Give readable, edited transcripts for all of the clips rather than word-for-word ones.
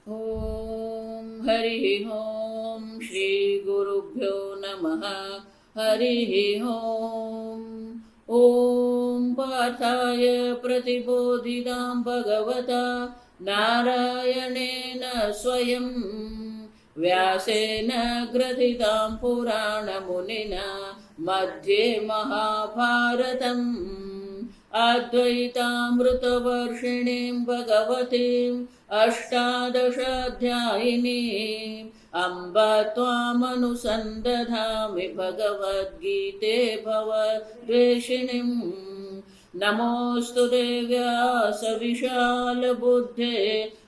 ॐ हरिः ॐ श्रीगुरुभ्यो नमः। हरिः ॐ। ॐ पार्थाय प्रतिबोधितां भगवता नारायणेन स्वयं व्यासेन ग्रथितां पुराणमुनिना मध्ये महाभारतम् अद्वैतामृतवर्षिणीं भगवतीम् अष्टादशाध्यायिनीम् अम्ब त्वामनुसन्दधामि भगवद्गीते भवद्वेषिणीम्। नमोऽस्तु देव्यास विशालबुद्धे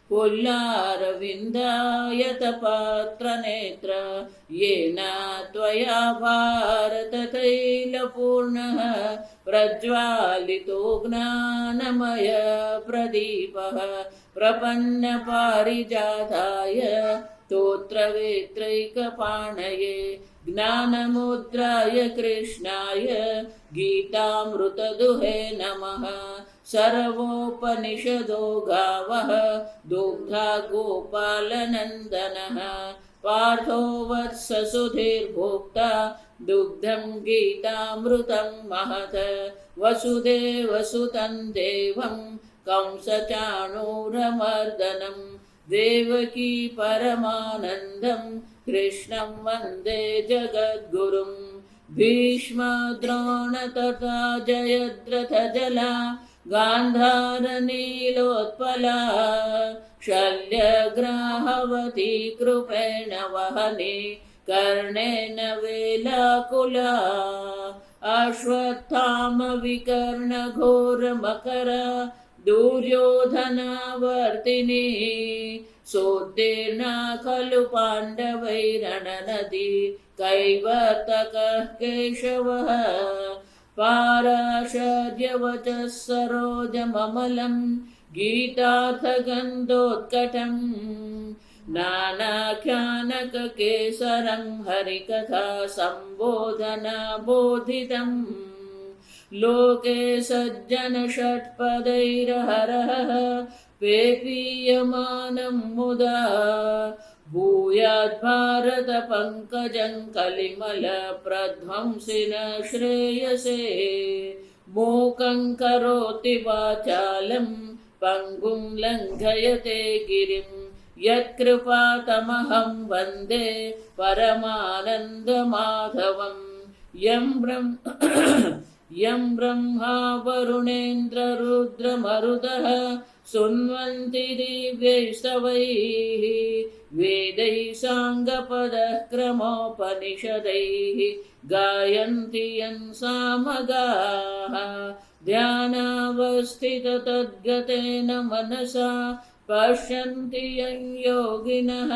पुल्लारविन्दायतपात्रनेत्र येन त्वया भारततैलपूर्णः प्रज्वालितो ज्ञानमय प्रदीपः प्रपन्नपारिजाताय स्तोत्रवेत्रैकपाणये ज्ञानमुद्राय कृष्णाय गीतामृतदुहे नमः। सर्वोपनिषदो गावः दुग्धा गोपालनन्दनः पार्थो वत्स सुधीर्भोक्ता दुग्धं गीतामृतं महत्। वसुदेवसुतं देवं कंसचाणूरमर्दनं देवकी परमानन्दं कृष्णं वन्दे जगद्गुरुं। भीष्मद्रोण तथा जयद्रथजला गान्धारनीलोत्पला शल्यग्राहवती कृपेण वहने कर्णेन वेलाकुला। अश्वत्थामविकर्णघोरमकर दुर्योधनावर्तिनी सोत्तीर्णा खलु पाण्डवैरणनदी कैवर्तकः केशवः। पाराशर्यवचः सरोजममलं गीतार्थगन्धोत्कटम् नानाख्यानककेसरं हरिकथा सम्बोधना बोधितम्। लोके सज्जन षट्पदैर्हरः पेपीयमानं मुदा भूयाद्भारत पंकजं कलिमल प्रध्वंसिन श्रेयसे। मूकं करोति वाचालं पङ्गुं लङ्घयते गिरिं यत्कृपातमहं वन्दे परमानन्दमाधवम्। यं ब्रह्मा वरुणेन्द्ररुद्रमरुतः सुन्वन्ति दिव्यैस्तवैः वेदैः साङ्गपदः क्रमोपनिषदैः गायन्ति यं सामगाः। ध्यानावस्थिततद्गतेन मनसा पश्यन्ति यं योगिनः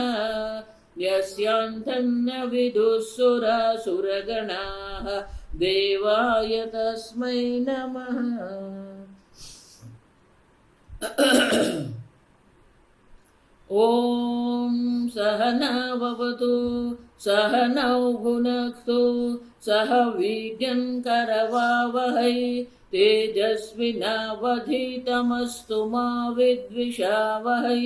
यस्यान्तं न विदुः सुरासुरगणाः देवाय तस्मै नमः। ॐ सहना भवतु सहनौ भुनक्तु सह वीर्यं करवावहै तेजस्विनावधीतमस्तु मा विद्विषावहै।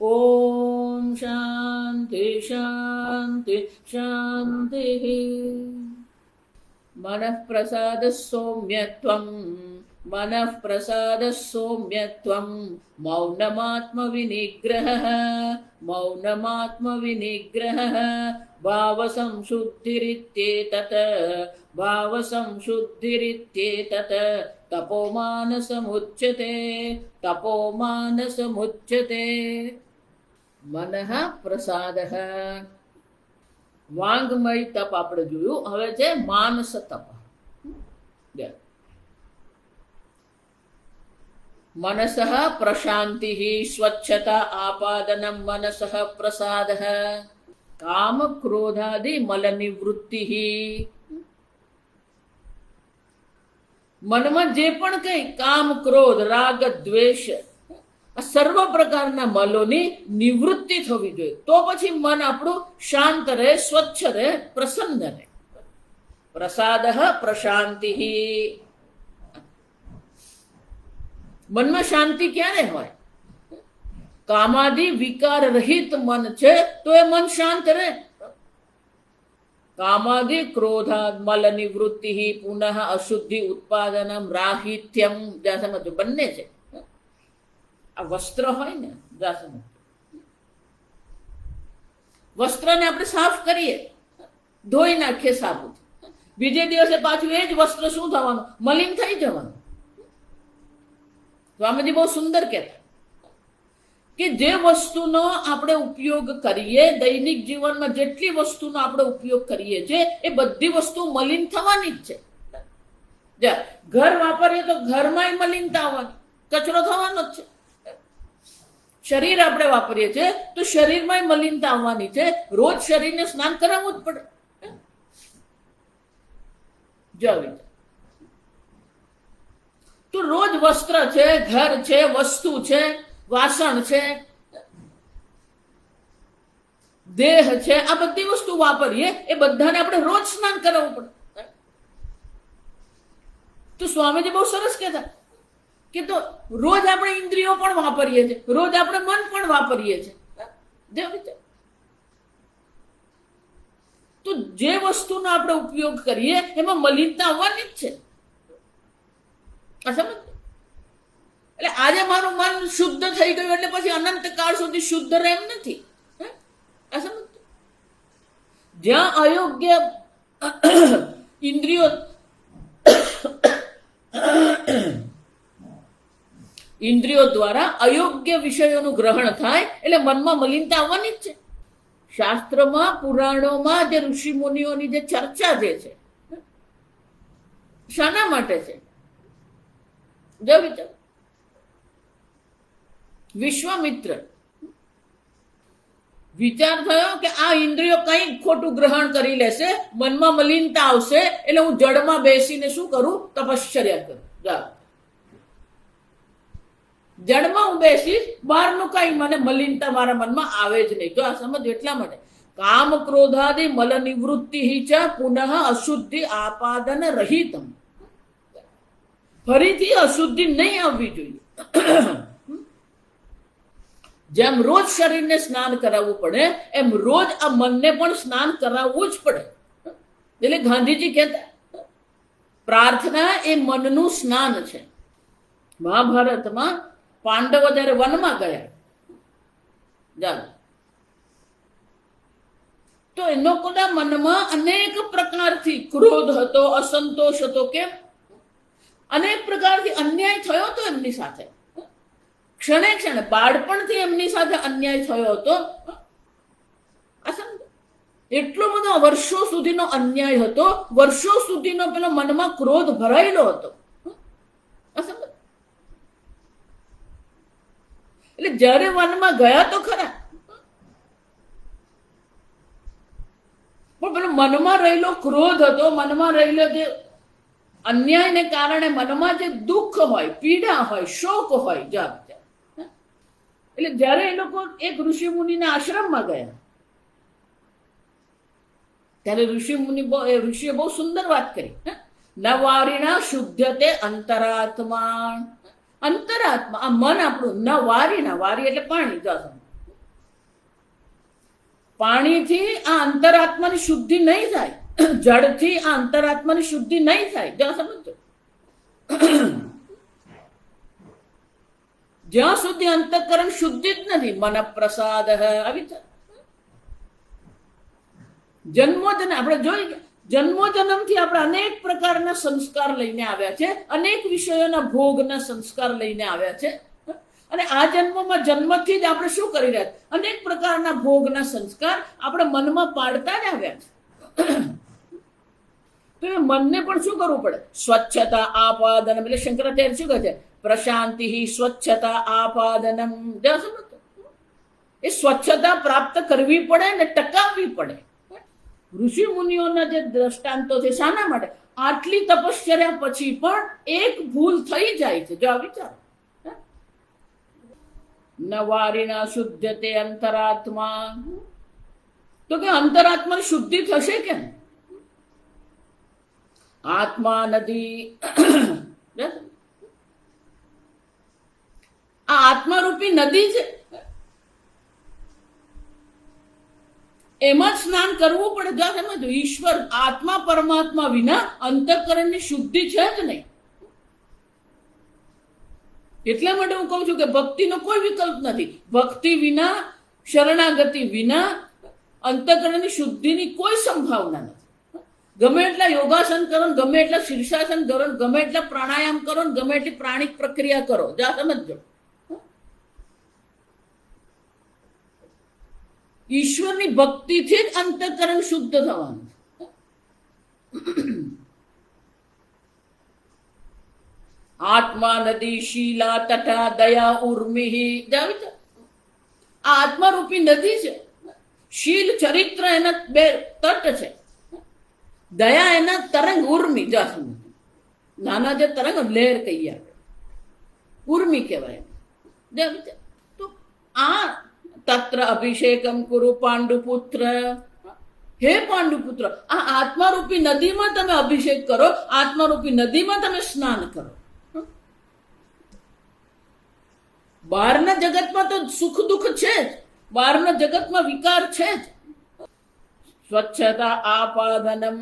ॐ शान्ति शान्ति शान्तिः। मनः प्रसादः सौम्यत्वं मनः प्रसादः सौम्यत्वं मौनमात्मविनिग्रहः मौनमात्मविनिग्रहः भावसंशुद्धिरित्येतत् भावसंशुद्धिरित्येतत् तपोमानसमुच्यते तपोमानसमुच्यते। मनः प्रसादः વાંગમય તપ આપણે જોયું, હવે છે માનસ તપ. मनसः प्रशान्तिः स्वच्छता आपादनं मनसः प्रसादः काम क्रोधादि मलनिवृत्तिः। મનમાં જે પણ કઈ કામ ક્રોધ રાગ દ્વેષ આ સર્વ પ્રકારના મલોની નિવૃત્તિ થવી જોઈએ, તો પછી મન આપણું શાંત રહે, સ્વચ્છ રહે, પ્રસન્ન રહે. પ્રસાદઃ પ્રશાંતિઃ. મનમાં શાંતિ ક્યારે હોય? કામાદિ વિકાર રહિત મન છે તો એ મન શાંત રહે. કામાદિ ક્રોધાદ મલ નિવૃત્તિ પુનઃ અશુદ્ધિ ઉત્પાદનમ રાહિત્યમ, જ્યાં સમજો બંને છે. આ વસ્ત્ર હોય ને, જ્યાં સમજો વસ્ત્રને આપણે સાફ કરીએ, ધોઈ નાખીએ સાબુથી, બીજે દિવસે પાછું એ જ વસ્ત્ર શું થવાનું? મલિન થઈ જવાનું. સ્વામીજી બહુ સુંદર કહેતા કે જે વસ્તુનો આપણે ઉપયોગ કરીએ, દૈનિક જીવનમાં જેટલી વસ્તુનો આપણે ઉપયોગ કરીએ છીએ એ બધી વસ્તુ મલિન થવાની જ છે. ઘર વાપરીએ તો ઘરમાં મલિનતા આવવાની, કચરો થવાનો જ છે. શરીર આપણે વાપરીએ છીએ તો શરીરમાં મલિનતા આવવાની છે. રોજ શરીરને સ્નાન કરાવવું જ પડે. તો રોજ વસ્ત્ર છે, ઘર છે, વસ્તુ છે, વાસણ છે, દેહ છે, આ બધી વસ્તુ વાપરીએ એ બધાને આપણે રોજ સ્નાન કરાવવું પડે. તો સ્વામીજી બહુ સરસ કહેતા કે તો રોજ આપણે ઇન્દ્રિયો પણ વાપરીએ છીએ, રોજ આપણે મન પણ વાપરીએ છીએ. તો જે વસ્તુનો આપણે ઉપયોગ કરીએ એમાં મલિનતા આવવાની જ છે. એટલે આજે મારું મન શુદ્ધ થઈ ગયું એટલે પછી અનંત કાળ સુધી શુદ્ધ રહે એમ નથી. જ્યાં અયોગ્ય ઇન્દ્રિયો દ્વારા અયોગ્ય વિષયોનું ગ્રહણ થાય એટલે મનમાં મલિનતા આવવાની જ છે. શાસ્ત્રમાં, પુરાણોમાં જે ઋષિ મુનિઓની જે ચર્ચા જે છે શાના માટે છે? જો વિચાર, વિશ્વામિત્ર વિચાર થયો કે આ ઇન્દ્રિયો કંઈક ખોટું ગ્રહણ કરી લેશે, મનમાં મલિનતા આવશે, એટલે હું જળમાં બેસીને શું કરું? તપશ્ચર્યા કરું. જળમાં હું બેસીશ, બહારનું કઈ મને મલિનતા મારા મનમાં આવે જ નહીં. તો આ સમજ એટલા માટે કામ ક્રોધાદિ મલ નિવૃત્તિ ચ પુનઃ અશુદ્ધિ આપાદન રહિતમ. ફરીથી અશુદ્ધિ નહીં આવવી જોઈએ. જેમ રોજ શરીરને સ્નાન કરાવવું પડે એમ રોજ આ મનને પણ સ્નાન કરાવવું જ પડે. એટલે ગાંધીજી કહેતા પ્રાર્થના એ મનનું સ્નાન છે. મહાભારતમાં પાંડવો જ્યારે વનમાં ગયા તો એ લોકોના મનમાં અનેક પ્રકારથી ક્રોધ હતો, અસંતોષ હતો. કેમ? અનેક પ્રકારથી અન્યાય થયો હતો એમની સાથે. ક્ષણે ક્ષણે બાળપણથી એમની સાથે અન્યાય થયો હતો. એટલો બધો વર્ષો સુધીનો અન્યાય હતો, વર્ષો સુધીનો પેલો મનમાં ક્રોધ ભરાયેલો હતો. એટલે જ્યારે વનમાં ગયા તો ખરા, પણ પેલો મનમાં રહેલો ક્રોધ હતો, મનમાં રહેલો જે અન્યાયને કારણે મનમાં જે દુઃખ હોય, પીડા હોય, શોક હોય. એટલે જ્યારે એ લોકો એક ઋષિ મુનિના આશ્રમમાં ગયા ત્યારે ઋષિએ બહુ સુંદર વાત કરી. નવારિણા શુદ્ધતે અંતરાત્મા. અંતરાત્મા આ મન આપણું, ન વારીના, વારી એટલે પાણી. પાણીથી આ અંતરાત્માની શુદ્ધિ નહીં થાય, જળથી આ અંતરાત્માની શુદ્ધિ નહીં થાય. સમજો, જ્યાં સુધી અંતઃકરણ શુદ્ધિ જ નથી. મન પ્રસાદ આવી જન્મોજન્મ આપણે જોઈ ગયા. જન્મોજન્મથી આપણે અનેક પ્રકારના સંસ્કાર લઈને આવ્યા છે, અનેક વિષયોના ભોગના સંસ્કાર લઈને આવ્યા છે. અને આ જન્મમાં જન્મથી જ આપણે શું કરી રહ્યા છે? અનેક પ્રકારના ભોગના સંસ્કાર આપણે મનમાં પાડતા જ આવ્યા છે. તો એ મનને પણ શું કરવું પડે? સ્વચ્છતા આપાદનમ. એટલે શંકરાચાર્ય શું કહે છે? પ્રશાંતિ સ્વચ્છતા આપાદનમ. એ સ્વચ્છતા પ્રાપ્ત કરવી પડે ને ટકાવવી પડે. ઋષિ મુનિઓના જે દ્રષ્ટાંતો છે શાના માટે? આટલી તપશ્ચર્યા પછી પણ એક ભૂલ થઈ જાય છે. જો આ વિચારો, નવારિણા શુદ્ધતે અંતરાત્મા. તો કે અંતરાત્માની શુદ્ધિ થશે કેમ? આત્મા નદી. આ આત્મારૂપી નદી છે. એમાં જ સ્નાન કરવું પડે. જો સમજો, ઈશ્વર આત્મા પરમાત્મા વિના અંતઃકરણની શુદ્ધિ છે જ નહીં. એટલા માટે હું કહું છું કે ભક્તિનો કોઈ વિકલ્પ નથી. ભક્તિ વિના, શરણાગતિ વિના અંતઃકરણની શુદ્ધિની કોઈ સંભાવના નથી. ગમે એટલા યોગાસન કરો, ગમે એટલા શીર્ષાસન કરો, ગમે એટલા પ્રાણાયામ કરો, ગમે એટલી પ્રાણિક પ્રક્રિયા કરો, જા સમજો, ઈશ્વરની ભક્તિથી જ અંતઃકરણ શુદ્ધ થવાનું. આત્મા નદી શીલા તટા દયા ઉર્મિ. આ આત્મારૂપી નદી છે. શીલ ચરિત્ર એના બે તટ છે. દયા એના તરંગ ઉર્મિ. નાના જે તરંગ લહેર કહીએ આપણે, ઉર્મિ કહેવાય. તો આ તત્ર અભિષેકમ કુરુ પાંડુપુત્ર. હે પાંડુપુત્ર, આ આત્મારૂપી નદીમાં તમે અભિષેક કરો, આત્મારૂપી નદીમાં તમે સ્નાન કરો. બહારના જગતમાં તો સુખ દુઃખ છે જ, બહારના જગતમાં વિકાર છે જ. સ્વચ્છતા આપાદનમ.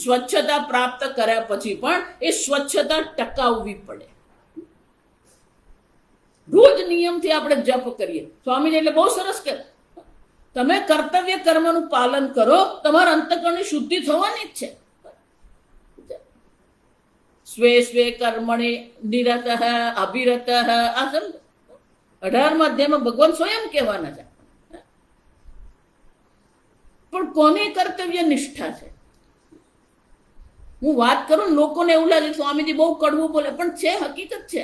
સ્વચ્છતા પ્રાપ્ત કર્યા પછી પણ એ સ્વચ્છતા ટકાવવી પડે. રોજ નિયમથી આપણે જપ કરીએ. સ્વામીજી એટલે બહુ સરસ કે તમે કર્તવ્ય કર્મનું પાલન કરો, તમારા અંતઃકરણની શુદ્ધિ થવાની જ છે. સ્વે સ્વે કર્મણી નિરત અભિરત. આ સમજ 18મા અધ્યાયમાં ભગવાન સ્વયં કહેવાના છે. પણ કોની કર્તવ્ય નિષ્ઠા છે? હું વાત કરું, લોકોને એવું લાગે સ્વામીજી બહુ કડવું બોલે, પણ છે, હકીકત છે.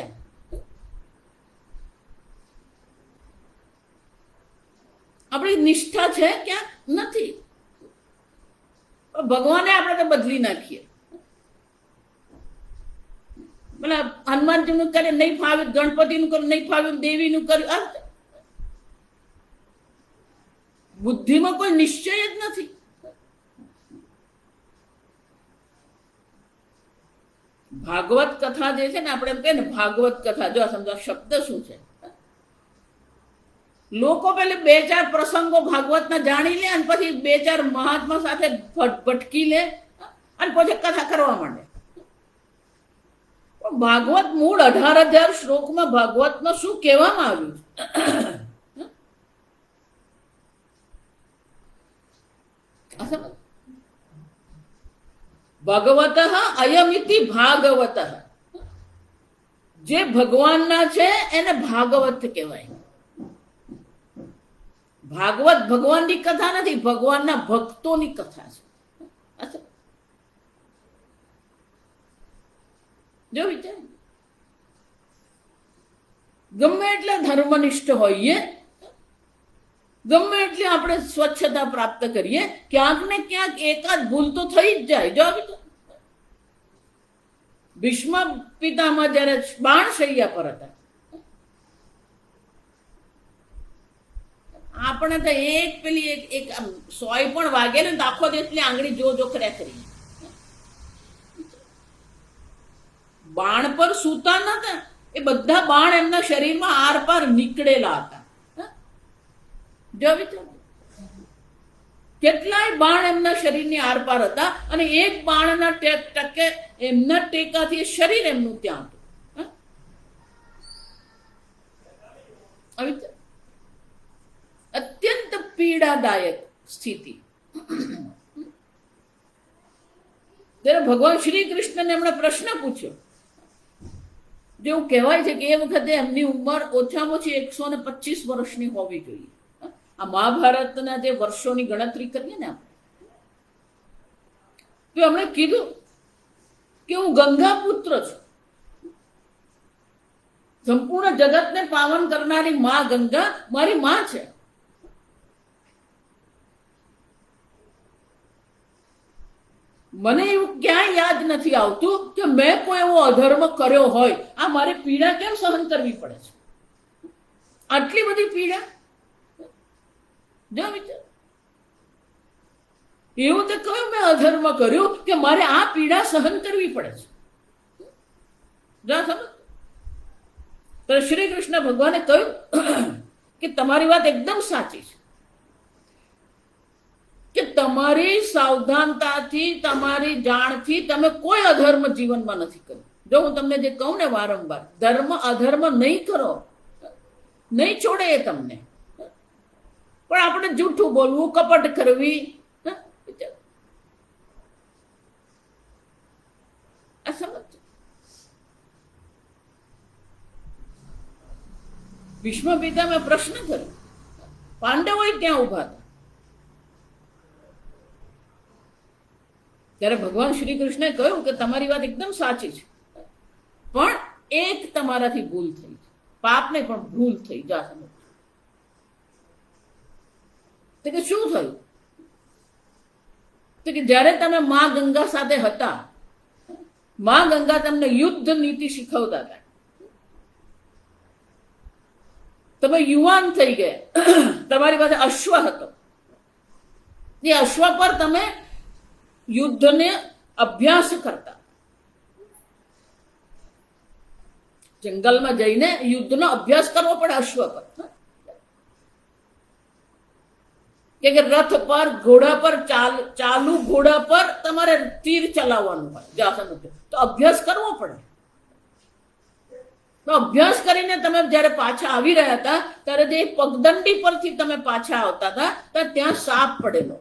આપણી નિષ્ઠા છે ક્યાંક નથી. ભગવાને આપણે તો બદલી નાખીએ. પેલા હનુમાનજીનું કરે નહીં ફાવ્યું, ગણપતિનું કર્યું નહીં ફાવ્યું, દેવીનું કર્યું. બુદ્ધિમાં કોઈ નિશ્ચય જ નથી. ભાગવત કથા જે છે ને, આપણે એમ કહીએ ને ભાગવત કથા, જો સમજો શબ્દ શું છે. લોકો પેલે 2-4 પ્રસંગો ભાગવતના જાણી લે અને પછી 2-4 મહાત્મા સાથે ભટકી લે અને પછી કથા કરવા માંડે. ભાગવત મૂળ 18,000 શ્લોકમાં ભાગવતમાં શું કહેવામાં આવ્યું છે? ભગવત અયમિતિ ભાગવત. જે ભગવાનના છે એને ભાગવત કહેવાય. ભાગવત ભગવાનની કથા નથી, ભગવાનના ભક્તોની કથા છે. જો વિચાર, ગમે એટલે ધર્મનિષ્ઠ હોઈએ, ગમે એટલે આપણે સ્વચ્છતા પ્રાપ્ત કરીએ, ક્યાંક ને ક્યાંક એકાદ ભૂલ તો થઈ જ જાય. જો ભીષ્મ પિતામહ જયારે બાણશૈયા પર હતા, આપણે તો એક પેલી એક સોય પણ વાગે ને તો આખો દેશની આંગળી જો કર્યા કરી. બાણ પર સૂતા નતા, એ બધા બાણ એમના શરીરમાં આર પાર નીકળેલા હતા. જો કેટલાય બાણ એમના શરીરની આર પાર હતા અને એક બાણના ટકે એમના ટેકાથી શરીર એમનું ત્યાં હતું. અત્યંત પીડાદાયક સ્થિતિ. ત્યારે ભગવાન શ્રી કૃષ્ણને એમણે પ્રશ્ન પૂછ્યો. જેવું કહેવાય છે કે એ વખતે એમની ઉંમર ઓછામાં ઓછી 125 વર્ષની હોવી જોઈએ. આ મહાભારતના જે વર્ષોની ગણતરી કરીએ ને આપણે, તો એમણે કીધું કે હું ગંગા પુત્ર છું. સંપૂર્ણ જગતને પાવન કરનારી માં ગંગા મારી માં છે. મને એવું ક્યાંય યાદ નથી આવતું કે મેં કોઈ એવો અધર્મ કર્યો હોય. આ મારે પીડા કેમ સહન કરવી પડે છે? આટલી બધી પીડા. જો વિચાર, એવું તો કયું મેં અધર્મ કર્યું કે મારે આ પીડા સહન કરવી પડે છે? જા સમજ. તો શ્રી કૃષ્ણ ભગવાને કહ્યું કે તમારી વાત એકદમ સાચી છે. તમારી સાવધાનતાથી, તમારી જાણથી તમે કોઈ અધર્મ જીવનમાં નથી કર્યું. જો હું તમને જે કહું ને વારંવાર, ધર્મ અધર્મ નહીં કરો, નહીં છોડે એ તમને. પણ આપણે જૂઠું બોલવું, કપટ કરવી, આ સમજ. ભીષ્મ પિતામહે પ્રશ્ન કર્યો, પાંડવો ત્યાં ઉભા હતા. ત્યારે ભગવાન શ્રી કૃષ્ણે કહ્યું કે તમારી વાત એકદમ સાચી છે, પણ એક તમારાથી ભૂલ થઈ છે. પાપ નહીં પણ ભૂલ થઈ. જા સમજ. તો કે શું થયું? તો કે જ્યારે તમે મા ગંગા સાથે હતા, મા ગંગા તમને યુદ્ધ નીતિ શીખવતા હતા. તમે યુવાન થઈ ગયા, તમારી પાસે અશ્વ હતો. એ અશ્વ પર તમે યુદ્ધને અભ્યાસ કરતા. જંગલમાં જઈને યુદ્ધનો અભ્યાસ કરવો પડે અશ્વ પર. કે રથ પર, ઘોડા પર, ચાલુ ઘોડા પર તમારે તીર ચલાવવાનું હોય. તો અભ્યાસ કરવો પડે. તો અભ્યાસ કરીને તમે જયારે પાછા આવી રહ્યા હતા, ત્યારે જે પગદંડી પરથી તમે પાછા આવતા હતા, તો ત્યાં સાપ પડેલો.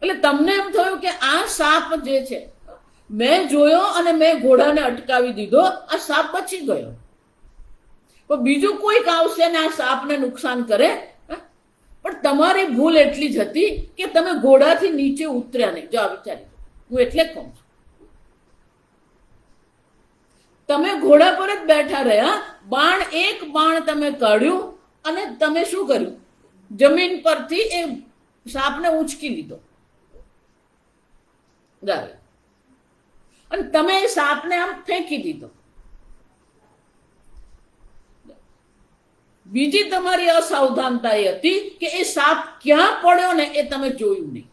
એટલે તમને એમ થયું કે આ સાપ જે છે, મેં જોયો અને મેં ઘોડાને અટકાવી દીધો, આ સાપ બચી ગયો. પણ બીજું કોઈક આવશે ને આ સાપને નુકસાન કરે. પણ તમારી ભૂલ એટલી જ હતી કે તમે ઘોડાથી નીચે ઉતર્યા નહીં. જો આ વિચારી, હું એટલે કહું છું, તમે ઘોડા પર જ બેઠા રહ્યા. એક બાણ તમે કાઢ્યું અને તમે શું કર્યું? જમીન પરથી એ સાપને ઉંચકી લીધો. અને તમે એ સાપને આમ ફેંકી દીધો. બીજી તમારી અસાવધાનતા એ હતી કે એ સાપ ક્યાં પડ્યો ને એ તમે જોયું નહીં.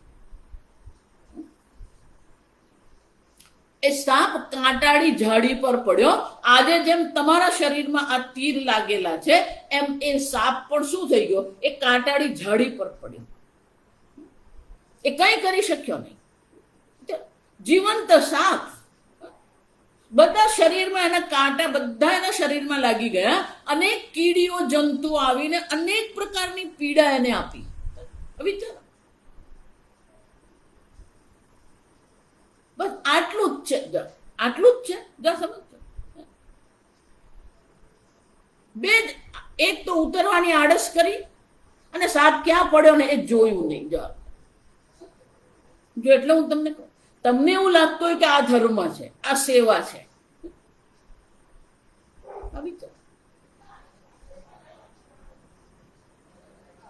એ સાપ કાંટાળી ઝાડી પર પડ્યો. આજે જેમ તમારા શરીરમાં આ તીર લાગેલા છે, એમ એ સાપ પણ શું થઈ ગયો? એ કાંટાળી ઝાડી પર પડ્યો. એ કઈ કરી શક્યો નહીં. જીવંત સાપ, બધા શરીરમાં એના કાંટા બધા એના શરીરમાં લાગી ગયા. અનેક કીડીઓ જંતુ આવીને અનેક પ્રકારની પીડા એને આપી. વિચારો, બસ આટલું જ છે. આટલું જ છે. જા સમજ. એક તો ઉતરવાની આળસ કરી અને સાપ ક્યાં પડ્યો ને એ જોયું નહીં. જો એટલે હું તમને કહું, તમને એવું લાગતું હોય કે આ ધર્મ છે, આ સેવા છે.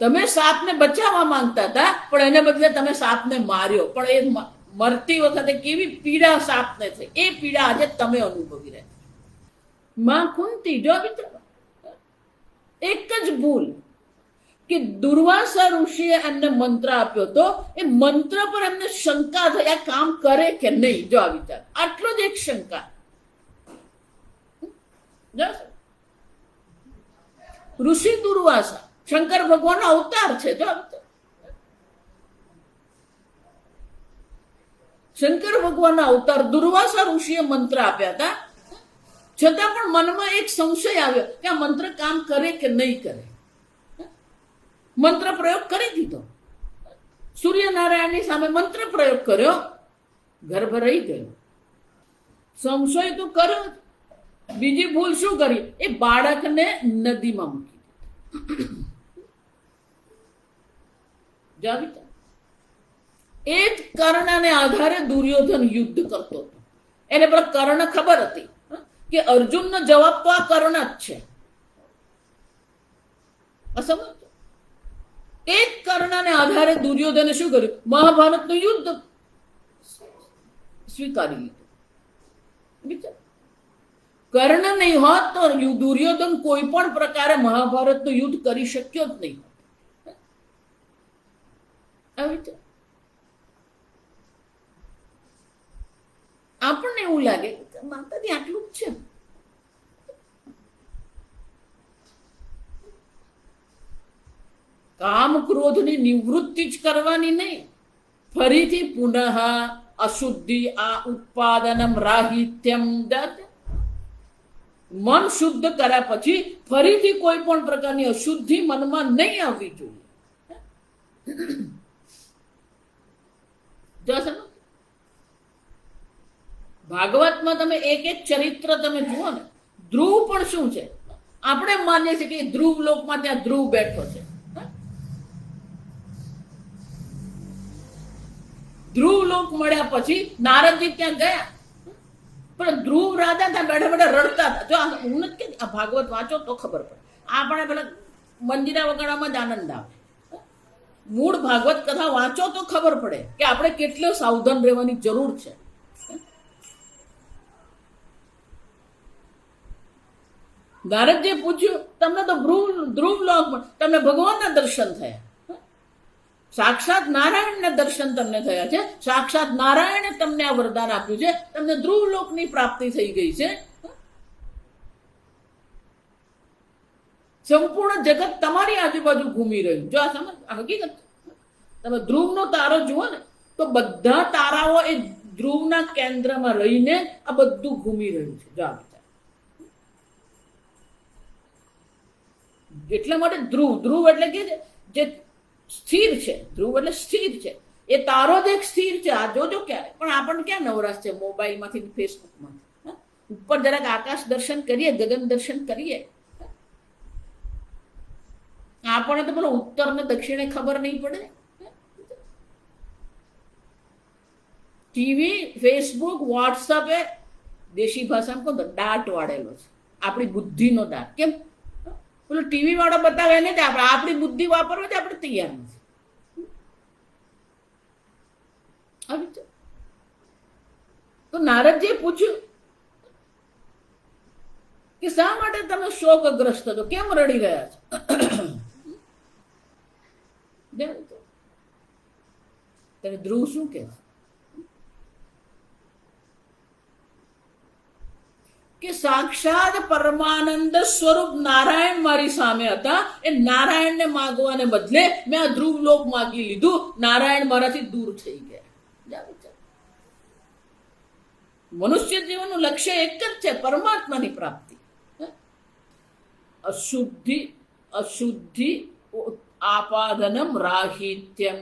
તમે સાપને બચાવવા માંગતા હતા, પણ એને બદલે તમે સાપને માર્યો. પણ એ મરતી વખતે કેવી પીડા સાપને થઈ, એ પીડા આજે તમે અનુભવી રહ્યા. માં કુંતી, જો મિત્રો, એક જ ભૂલ કે દુર્વાસા ઋષિએ એમને મંત્ર આપ્યો હતો. એ મંત્ર પર એમને શંકા થઈ, આ કામ કરે કે નહીં. જો આ વિચાર, આટલો જ એક શંકા. ઋષિ દુર્વાસા શંકર ભગવાનનો અવતાર છે. જો શંકર ભગવાનના અવતાર દુર્વાસા ઋષિએ મંત્ર આપ્યા હતા. છતાં પણ મનમાં એક સંશય આવ્યો કે આ મંત્ર કામ કરે કે નહીં કરે. મંત્ર પ્રયોગ કરી દીધો. સૂર્યનારાયણની સામે મંત્ર પ્રયોગ કર્યો, ગર્ભ રહી ગયો. સંશય તો કર્યો. બીજી ભૂલ શું કરી? એ બાળકને નદીમાં મૂકી દીધું. એ જ કર્ણને આધારે દુર્યોધન યુદ્ધ કરતો હતો. એને પર કર્ણ ખબર હતી કે અર્જુનનો જવાબ તો આ કર્ણ જ છે. એ જ કર્ણને આધારે દુર્યોધને શું કર્યું? મહાભારતનું યુદ્ધ સ્વીકારી લીધું. કર્ણ નહીં હોત તો દુર્યોધન કોઈ પણ પ્રકારે મહાભારતનું યુદ્ધ કરી શક્યો જ નહીં. આપણને એવું લાગે માતાજી આટલું જ છે. કામ ક્રોધની નિવૃત્તિ જ કરવાની નહીં, ફરીથી પુનઃ અશુદ્ધિ આ ઉત્પાદનમ રાહિત્યમ દત, મન શુદ્ધ કર્યા પછી ફરીથી કોઈ પણ પ્રકારની અશુદ્ધિ મનમાં નહીં આવવી જોઈએ. ભાગવતમાં તમે એક એક ચરિત્ર તમે જુઓ ને, ધ્રુવ પણ શું છે, આપણે માનીએ છીએ કે ધ્રુવ લોકમાં ત્યાં ધ્રુવ બેઠો છે. ધ્રુવ લોક મળ્યા પછી નારદજી ત્યાં ગયા, પણ ધ્રુવ રાજા ત્યાં બેઠા બેઠા રડતા હતા. જો હું નથી કહેતી, આ ભાગવત વાંચો તો ખબર પડે. આપણે પેલા મંજીરા વગાડવામાં જ આનંદ આવે. મૂળ ભાગવત કથા વાંચો તો ખબર પડે કે આપણે કેટલો સાવધાન રહેવાની જરૂર છે. નારદજીએ પૂછ્યું, તમને તો ધ્રુવ લોક તમને ભગવાનના દર્શન થયા, સાક્ષાત નારાયણના દર્શન તમને થયા છે, સાક્ષાત નારાયણે તમને આ વરદાન આપ્યું છે, તમને ધ્રુવ લોકની પ્રાપ્તિ થઈ ગઈ છે. સંપૂર્ણ જગત તમારી આજુબાજુ ઘૂમી રહ્યું. જો આ સમજ, આ હકીકત. તમે ધ્રુવનો તારો જુઓ ને તો બધા તારાઓ એ ધ્રુવના કેન્દ્રમાં રહીને આ બધું ઘૂમી રહ્યું છે. જો એટલા માટે ધ્રુવ એટલે કે જે સ્થિર છે, ધ્રુવ એટલે સ્થિર છે. એ તારો જ એક સ્થિર છે. આ જોજો ક્યારે પણ આપણને ક્યાં નવરાશ છે મોબાઈલમાંથી, ફેસબુકમાંથી. ઉપર જરાક આકાશ દર્શન કરીએ, ગગન દર્શન કરીએ. આપણને તો પેલો ઉત્તર ને દક્ષિણે ખબર નહીં પડે. ટીવી, ફેસબુક, વોટ્સઅપ એ દેશી ભાષામાં કહો તો દાટ વાળેલો છે, આપણી બુદ્ધિનો દાટ. કેમ? પેલો ટીવી વાળો બતાવે ને આપણે આપણી બુદ્ધિ વાપરવા જ આપણે તૈયાર નથી. તો નારદજીએ પૂછ્યું કે શા માટે તમે શોકગ્રસ્ત છો, કેમ રડી રહ્યા છો? ત્યારે ધ્રુવ શું કહે કે સાક્ષાત પરમાનંદ સ્વરૂપ નારાયણ મારી સામે હતા. એ નારાયણને માગવાને બદલે મેં આ ધ્રુવ લોક માગી લીધું. નારાયણ મારાથી દૂર થઈ ગયા. મનુષ્ય જીવનનું લક્ષ્ય એક જ છે, પરમાત્માની પ્રાપ્તિ. અશુદ્ધિ આપાદનમ રાહિત્યમ.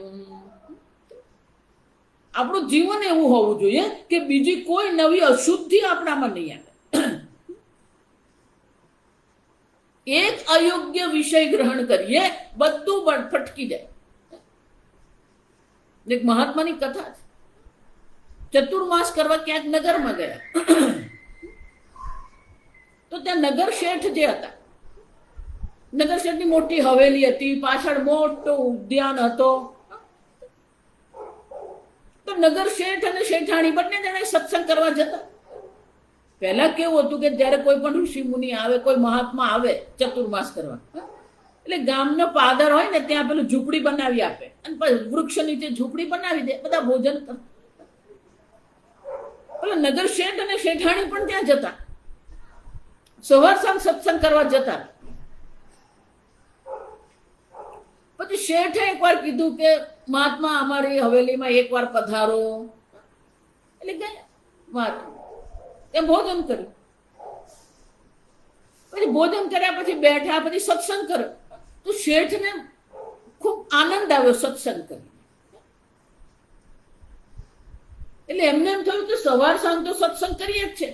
આપણું જીવન એવું હોવું જોઈએ કે બીજી કોઈ નવી અશુદ્ધિ આપણામાં નહીં આવે. એક અયોગ્ય વિષય ગ્રહણ કરીએ, બધું ફટકી જાય. એક મહાત્માની કથા છે. ચતુર્માસ કરવા ક્યાંક નગરમાં ગયા, તો ત્યાં નગર શેઠ જે હતા, નગર શેઠની મોટી હવેલી હતી, પાછળ મોટો ઉદ્યાન હતો. તો નગર શેઠ અને શેઠાણી બંને જણા સત્સંગ કરવા જતા. પહેલા કેવું હતું કે જયારે કોઈ પણ ઋષિ મુનિ આવે, કોઈ મહાત્મા આવે ચતુર્માસ કરવા, એટલે ગામનો પાદર હોય ને ત્યાં પેલું ઝૂંપડી બનાવી આપે, અને વૃક્ષ નીચે ઝૂંપડી બનાવી દે, બધા ભોજન કરે. પેલા નગર શેઠ અને શેઠાણી પણ ત્યાં જતા, સવાર સાંજ સત્સંગ કરવા જતા. પછી શેઠે એકવાર કીધું કે મહાત્મા અમારી હવેલીમાં એકવાર પધારો. એટલે ગયા મહાત્મા, એ ભોજન કર્યું. પછી ભોજન કર્યા પછી બેઠા, પછી સત્સંગ કર્યો. તો શેઠને ખૂબ આનંદ આવ્યો સત્સંગ કરી. એટલે એમને એમ થયું કે સવાર સાંજ તો સત્સંગ કરીએ જ છે,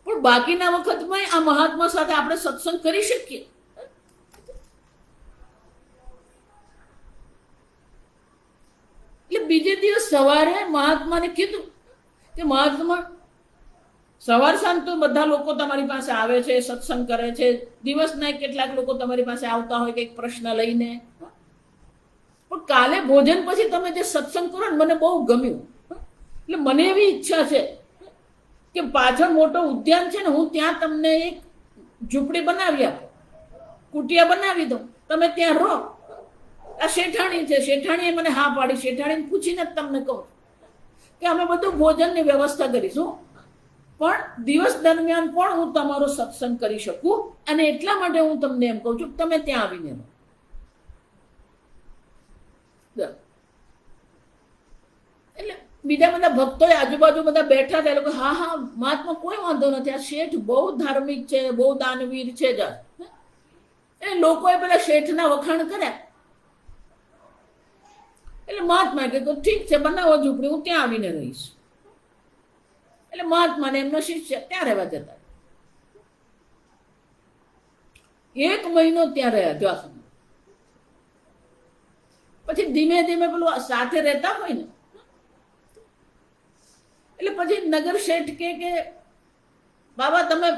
પણ બાકીના વખતમાં આ મહાત્મા સાથે આપણે સત્સંગ કરી શકીએ. એટલે બીજે દિવસ સવારે મહાત્માને કીધું કે મહાત્મા, સવાર સાંજ તો બધા લોકો તમારી પાસે આવે છે, સત્સંગ કરે છે. દિવસના કેટલાક લોકો તમારી પાસે આવતા હોય કંઈક પ્રશ્ન લઈને, પણ કાલે ભોજન પછી તમે જે સત્સંગ કરો ને મને બહુ ગમ્યું. એટલે મને એવી ઈચ્છા છે કે પાછળ મોટો ઉદ્યાન છે ને, હું ત્યાં તમને એક ઝૂંપડી બનાવી આપું, કુટિયા બનાવી દઉં, તમે ત્યાં રહો. આ શેઠાણી છે, શેઠાણીએ મને હા પાડી. શેઠાણીને પૂછીને જ તમને કહું કે અમે બધું ભોજનની વ્યવસ્થા કરીશું, પણ દિવસ દરમિયાન પણ હું તમારો સત્સંગ કરી શકું, અને એટલા માટે હું તમને એમ કહું છું તમે ત્યાં આવીને રહો. બીજા બધા ભક્તો આજુબાજુ બધા બેઠા હતા, એ લોકો હા હા મહાત્મા કોઈ વાંધો નથી, આ શેઠ બહુ ધાર્મિક છે, બહુ દાનવીર છે. એ લોકોએ પેલા શેઠના વખાણ કર્યા. એટલે મહાત્મા કે ઠીક છે, બનાવો ઝૂંપડી, હું ત્યાં આવીને રહીશ. એટલે મહાત્માને એમનો શિષ્ય ત્યાં રહેવા જતા. 1 મહિનો ત્યાં રહ્યા જ્યાં સુધી. પછી ધીમે ધીમે પેલું સાથે રહેતા હોય ને, એટલે પછી નગર શેઠ કે બાબા તમે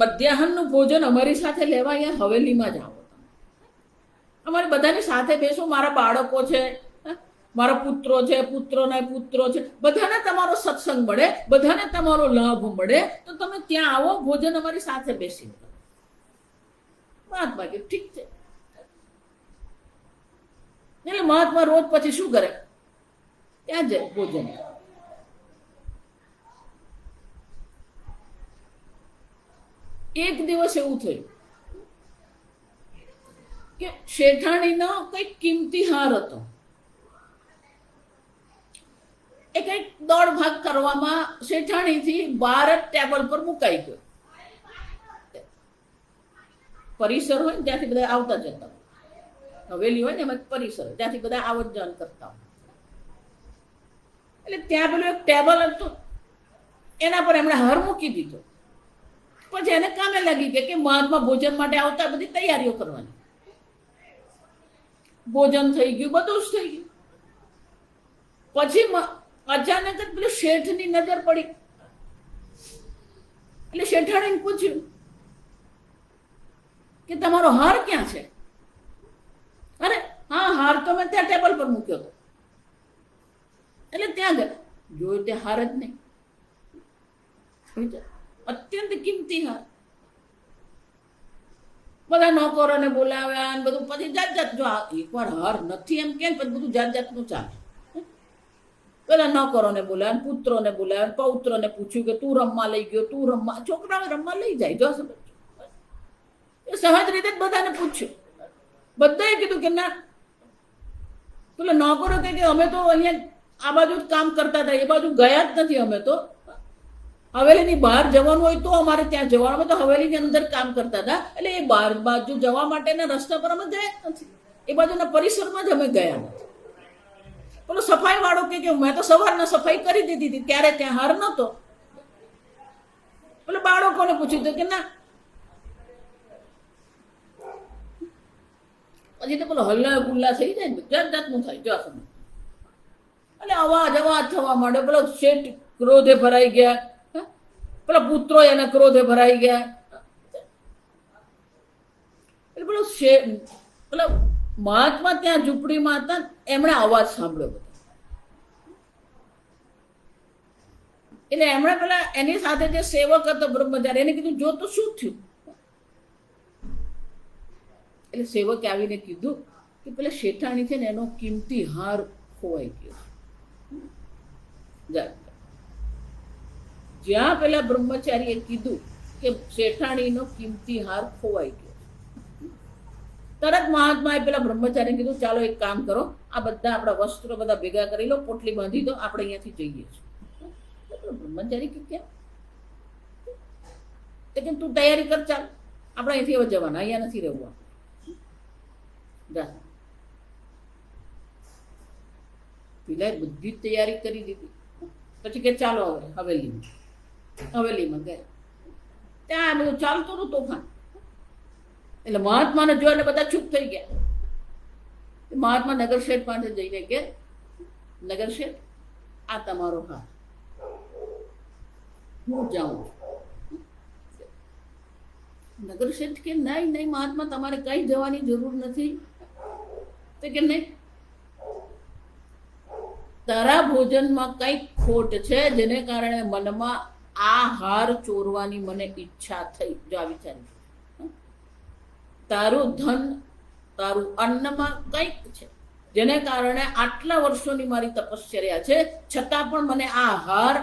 મધ્યાહનનું ભોજન અમારી સાથે લેવા અહીંયા હવેલીમાં જાઓ, અમારે બધાની સાથે બેસો, મારા બાળકો છે, મારા પુત્રો છે, પુત્રોના પુત્રો છે, બધાને તમારો સત્સંગ મળે, બધાને તમારો લાભ મળે, તો તમે ત્યાં આવો, ભોજન અમારી સાથે બેસી. મહાત્મા કે ઠીક છે. એટલે મહાત્મા રોજ પછી શું કરે, ત્યાં જાય ભોજન. એક દિવસ એવું થયું કે શેઠાણીનો કઈક કિંમતી હાર હતો, એ કઈક દોડ ભાગ કરવામાં શેઠાણીથી બહાર જ ટેબલ પર મુકાઈ ગયો. પરિસર હોય ને ત્યાંથી બધા આવતા જતા, હવેલી હોય ને એમાં પરિસર, ત્યાંથી બધા આવત જાન કરતા હોય. એટલે ત્યાં પેલું એક ટેબલ હતું, એના પર એમણે હાર મૂકી દીધો. પછી એને કામે લાગી કે મહાત્મા ભોજન માટે આવતા, બધી તૈયારીઓ કરવાની. ભોજન થઈ ગયું, બધું જ થઈ ગયું. પછી અચાનક જ પેલું શેઠની નજર પડી. એટલે શેઠાણીને પૂછ્યું કે તમારો હાર ક્યાં છે? અરે હા, હાર તો મેં ત્યાં ટેબલ પર મૂક્યો હતો. એટલે ત્યાં ગયા, જોયું ત્યાં હાર જ નહીં. અત્યંત કિંમતી હાર. બધા નોકરોને બોલાવ્યા ને બધું. પછી જાત જાત, જો એકવાર હાર નથી એમ કે પછી બધું જાત જાતનું ચાલે. પેલા નોકરોને બોલાવ્યા, પુત્રોને બોલાવ્યા, પૌત્રોને પૂછ્યું કે તું રમવા લઈ ગયો, તું રમવા. છોકરાઓ રમવા લઈ જાય, જો એ સહજ રીતે જ બધાને પૂછ્યું. બધાએ કીધું કે ના. પેલા નોકરો કે અમે તો અહીંયા આ બાજુ જ કામ કરતા હતા, એ બાજુ ગયા જ નથી. અમે તો હવેલીની બહાર જવાનું હોય તો અમારે ત્યાં જવાનું, અમે તો હવેલીની અંદર કામ કરતા હતા. એટલે એ બહાર બાજુ જવા માટેના રસ્તા પર અમે ગયા નથી, એ બાજુના પરિસરમાં જ અમે ગયા નથી. પેલો સફાઈ વાળો કે મેં તો સવારના સફાઈ કરી દીધી હતી, ત્યારે ત્યાં હાર નતો. પેલો બાળકોને પૂછ્યું હતું કે ના. પછી તો પેલો હલ્લા ગુલ્લા થઈ જાય ને, જાત જાતનું થાય. જો એટલે અવાજ થવા માંડે. પેલો શેઠ ક્રોધે ભરાઈ ગયા, પેલા પુત્રો એના ક્રોધે ભરાઈ ગયા. એટલે પેલા મહાત્મા ત્યાં ઝૂંપડીમાં હતા, એમણે અવાજ સાંભળ્યો. એટલે એમણે પેલા એની સાથે જે સેવક હતો બ્રહ્મચારી, એને કીધું જો તો શું થયું? એટલે સેવકે આવીને કીધું કે પેલા શેઠાણી છે ને, એનો કિંમતી હાર ખોવાઈ ગયો. જ્યાં પેલા બ્રહ્મચારીએ કીધું કે શેઠાણીનો કિંમતી હાર ખોવાઈ ગયો, તરત મહાત્માએ પેલા બ્રહ્મચારીને કીધું ચાલો એક કામ કરો, આ બધા આપણા વસ્ત્રો બધા ભેગા કરી લો, પોટલી બાંધી દો, આપણે અહીંયાથી જઈએ છીએ. બ્રહ્મચારી કે કેમ? તું તૈયારી કર, ચાલ આપણે અહીંથી હવે જવાના, અહીંયા નથી રહેવું. પેલા બધી તૈયારી કરી દીધી. પછી કે ચાલો હવે હવેલીમાં ગયા. ત્યાં બધું ચાલતું હતું તોફાન. એટલે મહાત્માને જોયા એટલે બધા ચૂપ થઈ ગયા. મહાત્મા નગર શેઠ પાસે જઈને કે નગર શેઠ, આ તમારો હાર, હું જાઉં. નગર શેઠ કે નહીં મહાત્મા, તમારે કઈ જવાની જરૂર નથી. તો કે નહીં, તારા ભોજનમાં કઈક ખોટ છે, જેને કારણે મનમાં આ હાર ચોરવાની મને ઈચ્છા થઈ. જો આ વિચારી, તારું ધન, તારું અન્નમાં કંઈક છે, જેને કારણે આટલા વર્ષોની મારી તપશ્ચર્યા છે, છતાં પણ મને આ હાર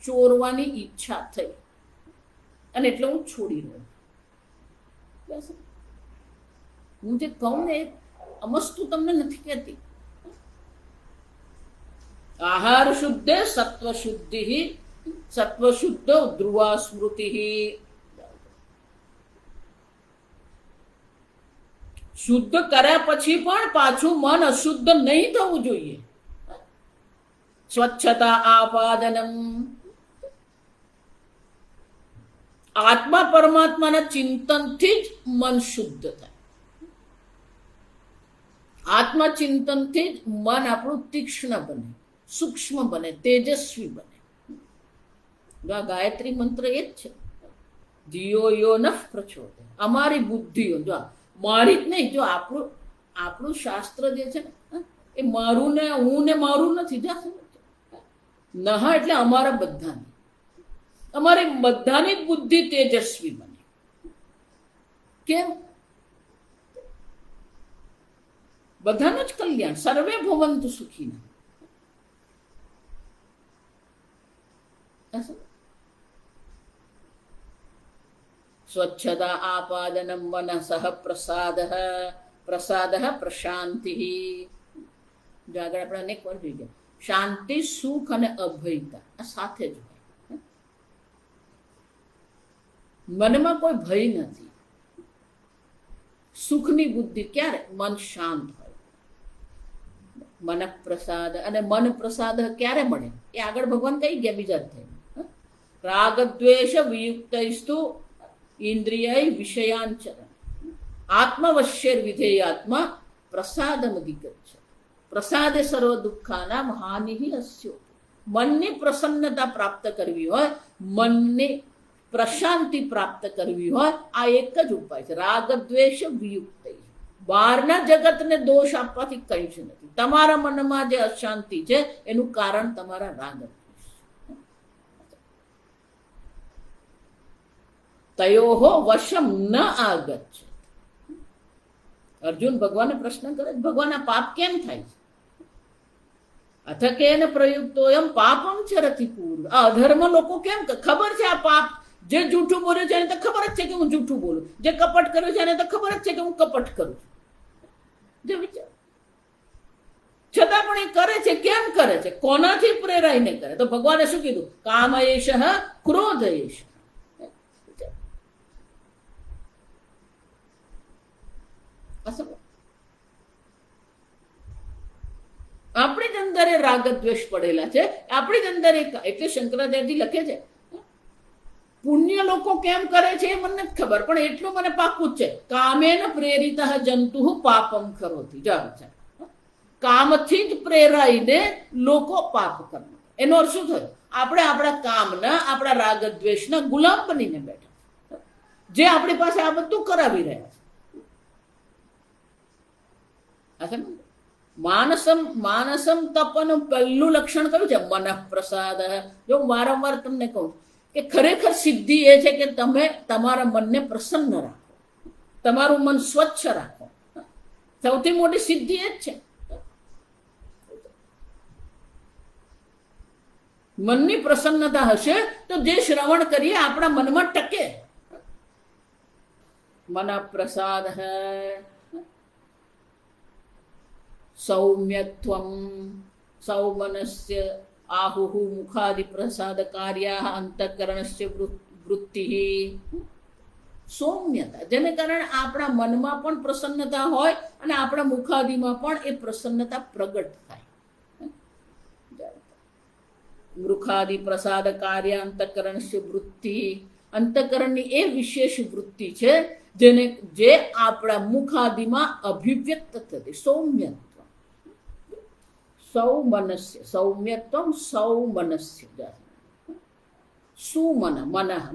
ચોરવાની ઈચ્છા થઈ, અને એટલે હું છોડી રહ્યો. હું જે કહું ને, અમસ્તુ તમને નથી કહેતી. આહાર શુદ્ધે સત્વ શુદ્ધિ, સત્વ શુદ્ધ ધ્રુવા સ્મૃતિ. શુદ્ધ કર્યા પછી પણ પાછું મન અશુદ્ધ નહીં થવું જોઈએ. સ્વચ્છતા આપાદનમ. આત્મા પરમાત્માના ચિંતનથી જ મન શુદ્ધ થાય. આત્મા ચિંતનથી જ મન આપણું તીક્ષ્ણ બને, સૂક્ષ્મ બને, તેજસ્વી બને. આ ગાયત્રી મંત્ર એ જ છે. ધિયો યો ન પ્રચોદયાત. અમારી બુદ્ધિઓ, જો મારી જ નહીં, જો આપણું શાસ્ત્ર જે છે ને એ મારું ને હું ને મારું નથી. નહા એટલે અમારા બધાની, અમારી બધાની જ બુદ્ધિ તેજસ્વી બને. કેમ? બધાનું જ કલ્યાણ. સર્વે ભવંતુ સુખીના. સ્વચ્છતા આપાદનમ મનઃ પ્રસાદઃ, પ્રસાદઃ પ્રશાંતિ. જો આગળ આપણે અનેક વાર જોઈ ગયા. શાંતિ, સુખ અને અભયતા આ સાથે જ હોય. મનમાં કોઈ ભય નથી. સુખની બુદ્ધિ ક્યારે? મન શાંત હોય. મન પ્રસાદ. અને મન પ્રસાદ ક્યારે મળે? એ આગળ ભગવાન કઈ ગયા બીજા અધ્યાયમાં. રાગ દ્વેષ વિયુક્તૈસ્તુ ઇન્દ્રિય વિષયાંચરણ આત્મવશ્યર વિધેયાત્મા પ્રસાદમધિગચ્છ. પ્રસાદે સર્વ દુઃખાનામ હાનિ અસ્યો. મનની પ્રસન્નતા પ્રાપ્ત કરવી હોય, મનની પ્રશાંતિ પ્રાપ્ત કરવી હોય, આ એક જ ઉપાય છે. રાગ દ્વેષ વિયુક્ત. બહારના જગતને દોષ આપવાથી કઈ જ નથી. તમારા મનમાં જે અશાંતિ છે એનું કારણ તમારા રાગ દ્વેષ. તયોહો વશમ ન આગચ્છ. અર્જુન ભગવાનને પ્રશ્ન કરે, ભગવાન આ પાપ કેમ થાય છે? અથ કેન પ્રયુક્તોયમ પાપમ ચરતિ પૂર્વ. આ અધર્મ લોકો કેમ? ખબર છે આ પાપ. જે જૂઠું બોલ્યું છે એને તો ખબર જ છે કે હું જૂઠું બોલું. જે કપટ કર્યું છે એને તો ખબર જ છે કે હું કપટ કરું છું. જે વિચાર છતાં પણ એ કરે છે. કેમ કરે છે? કોનાથી પ્રેરાઈને કરે? તો ભગવાને શું કીધું? કામ એશ, ક્રોધ એશ. આપણી જ અંદર એ રાગ દ્વેષ પડેલા છે. આપણી જ અંદર એટલે શંકરાચાર્યજી લખે છે પુણ્ય લોકો કેમ કરે છે એ મને નથી ખબર, પણ એટલું મને પાકું જ છે. કામેન પ્રેરિત જંતુ પાપમ કરોતિ. કામથી જ પ્રેરાઈને લોકો પાપ કરે. એનો અર્થ શું થયો? આપણે આપણા કામના, આપણા રાગ દ્વેષના ગુલામ બનીને બેઠા, જે આપણી પાસે આ બધું કરાવી રહ્યા છે. માનસમ તપનું પહેલું લક્ષણ કયું છે? મન પ્રસાદ. જો વારંવાર તમને કહું કે ખરેખર સિદ્ધિ એ છે કે તમે તમારા મનને પ્રસન્ન રાખો, તમારું મન સ્વચ્છ રાખો. સૌથી મોટી સિદ્ધિ એ જ છે. મનની પ્રસન્નતા હશે તો જે શ્રવણ કરીએ આપણા મનમાં ટકે. મન પ્રસાદ સૌમ્યત્વમ સૌમનસ્ય આહુઃ મુખાદિ પ્રસાદ કાર્યા અંતઃકરણસ્ય વૃત્તિ. સૌમ્યતા, જેને કારણે આપણા મનમાં પણ પ્રસન્નતા હોય અને આપણા મુખાદિમાં પણ એ પ્રસન્નતા પ્રગટ થાય. મુખાદિ પ્રસાદ કાર્ય અંતઃકરણસ્ય વૃત્તિ. અંતઃકરણની એ વિશેષ વૃત્તિ છે જે આપણા મુખાદિમાં અભિવ્યક્ત થતી. સૌમ્યત્વ, સૌમનસ્ય. સૌમ્યત્વમ સૌમનસ્ય. સુમન.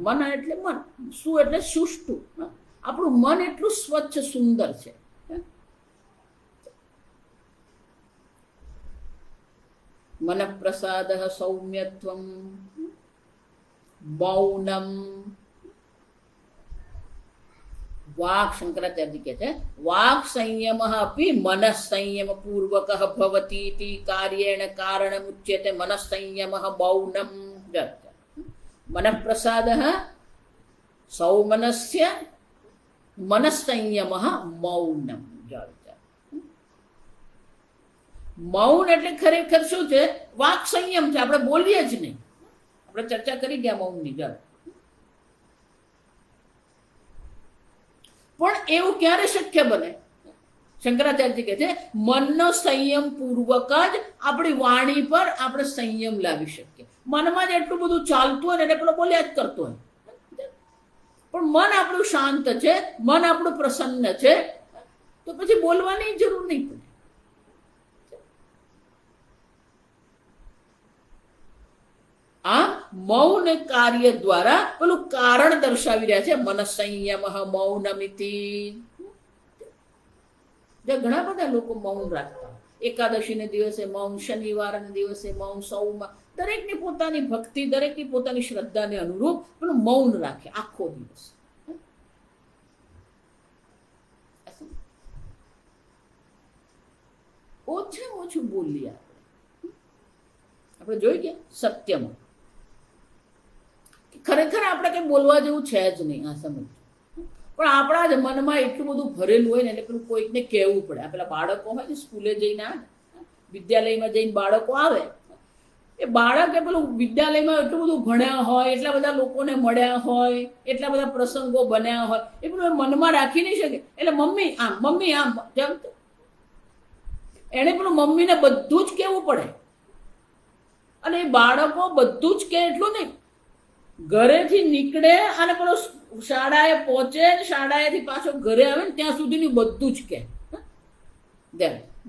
મન એટલે મન. સુ એટલે સુષ્ટુ. આપણું મન એટલું સ્વચ્છ સુંદર છે. મન પ્રસાદ સૌમ્યત્વમ મૌનમ. વાક, શંકરાચાર્ય કહે છે વાક સંયમ અપી મન સંયમ પૂર્વક ભવતી કાર્યેણ કારણમ ઉચ્યતે મન સંયમ મૌનમ. મન પ્રસાદ સૌમનસ્ય મન સંયમ મૌનમ. મૌન એટલે ખરેખર શું છે? વાક સંયમ છે. આપણે બોલીએ જ નહીં. આપણે ચર્ચા કરી ગયા મૌનની. જાણ પણ એવું ક્યારે શક્ય બને? શંકરાચાર્યજી કહે છે મનનો સંયમ પૂર્વક જ આપણી વાણી પર આપણે સંયમ લાવી શકીએ. મનમાં જ એટલું બધું ચાલતું હોય ને એટલે પેલો બોલ્યા જ કરતો હોય, પણ મન આપણું શાંત છે, મન આપણું પ્રસન્ન છે, તો પછી બોલવાની જરૂર નહીં પડે. આ મૌન કાર્ય દ્વારા પેલું કારણ દર્શાવી રહ્યા છે. મન સંયમ મૌનમિતિ. ઘણા બધા લોકો મૌન રાખતા, એકાદશીને દિવસે મૌન, શનિવારના દિવસે મૌન, સૌમાં દરેકની પોતાની ભક્તિ, દરેકની પોતાની શ્રદ્ધાને અનુરૂપ પેલું મૌન રાખે આખો દિવસ. ઓછામાં ઓછું બોલીએ આપણે જોઈ ગયા સત્યમાં. ખરેખર આપણે કઈ બોલવા જેવું છે જ નહીં, આ સમજ. પણ આપણા જ મનમાં એટલું બધું ભરેલું હોય ને એટલે પેલું કોઈકને કહેવું પડે. આ પેલા બાળકો હોય ને સ્કૂલે જઈને આવે, વિદ્યાલયમાં જઈને બાળકો આવે, એ બાળકે પેલું વિદ્યાલયમાં એટલું બધું ભણ્યા હોય, એટલા બધા લોકોને મળ્યા હોય, એટલા બધા પ્રસંગો બન્યા હોય, એ પેલું મનમાં રાખી નહીં શકે. એટલે મમ્મી આમ, મમ્મી આમ, જેમ એને પેલું મમ્મીને બધું જ કહેવું પડે. અને એ બાળકો બધું જ કે એટલું નહીં, ઘરેથી નીકળે અને પેલો શાળાએ પહોંચે, શાળાએથી પાછો ઘરે આવે ને ત્યાં સુધીની બધું જ કે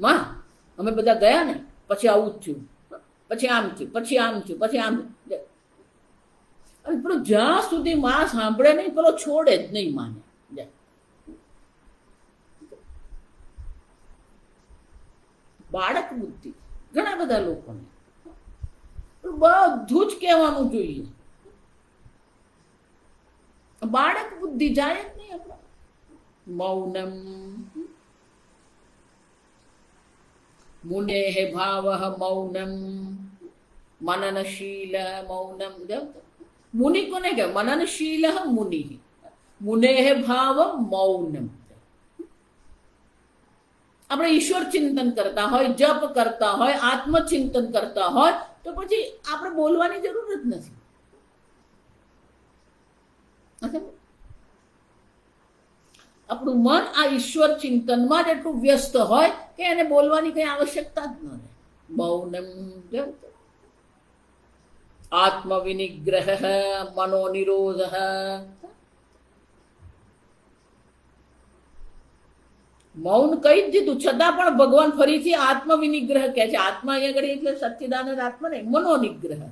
માં અમે બધા ગયા ને પછી આવું જ થયું, પછી આમ થયું, પછી આમ થયું, પછી આમ. અને પેલો જ્યાં સુધી માં સાંભળે નહીં પેલો છોડે જ નહીં માને. બાળક બુદ્ધિ ઘણા બધા લોકોને બધું જ કહેવાનું જોઈએ. બાળક બુદ્ધિ જાય જ નહીં આપણા. મૌનમ મુનેહ ભાવઃ મૌનમ મનનશીલ મૌનમ. મુનિ કોને કહે? મનનશીલ મુનિ. મુનેહ ભાવ મૌનમ. આપણે ઈશ્વર ચિંતન કરતા હોય, જપ કરતા હોય, આત્મચિંતન કરતા હોય તો પછી આપણે બોલવાની જરૂર જ નથી. આપણું મન આ ઈશ્વર ચિંતનમાં જ એટલું વ્યસ્ત હોય કે એને બોલવાની કઈ આવશ્યકતા જ ન રહે. મૌનમ આત્મવિનિગ્રહ મનોનિરોધ. મૌન કહી જ દીધું, છતાં પણ ભગવાન ફરીથી આત્મવિનિગ્રહ કહે છે. આત્મા અહીંયા આગળ એટલે સચ્ચિદાનંદ આત્મા નહીં, મનોનિગ્રહ.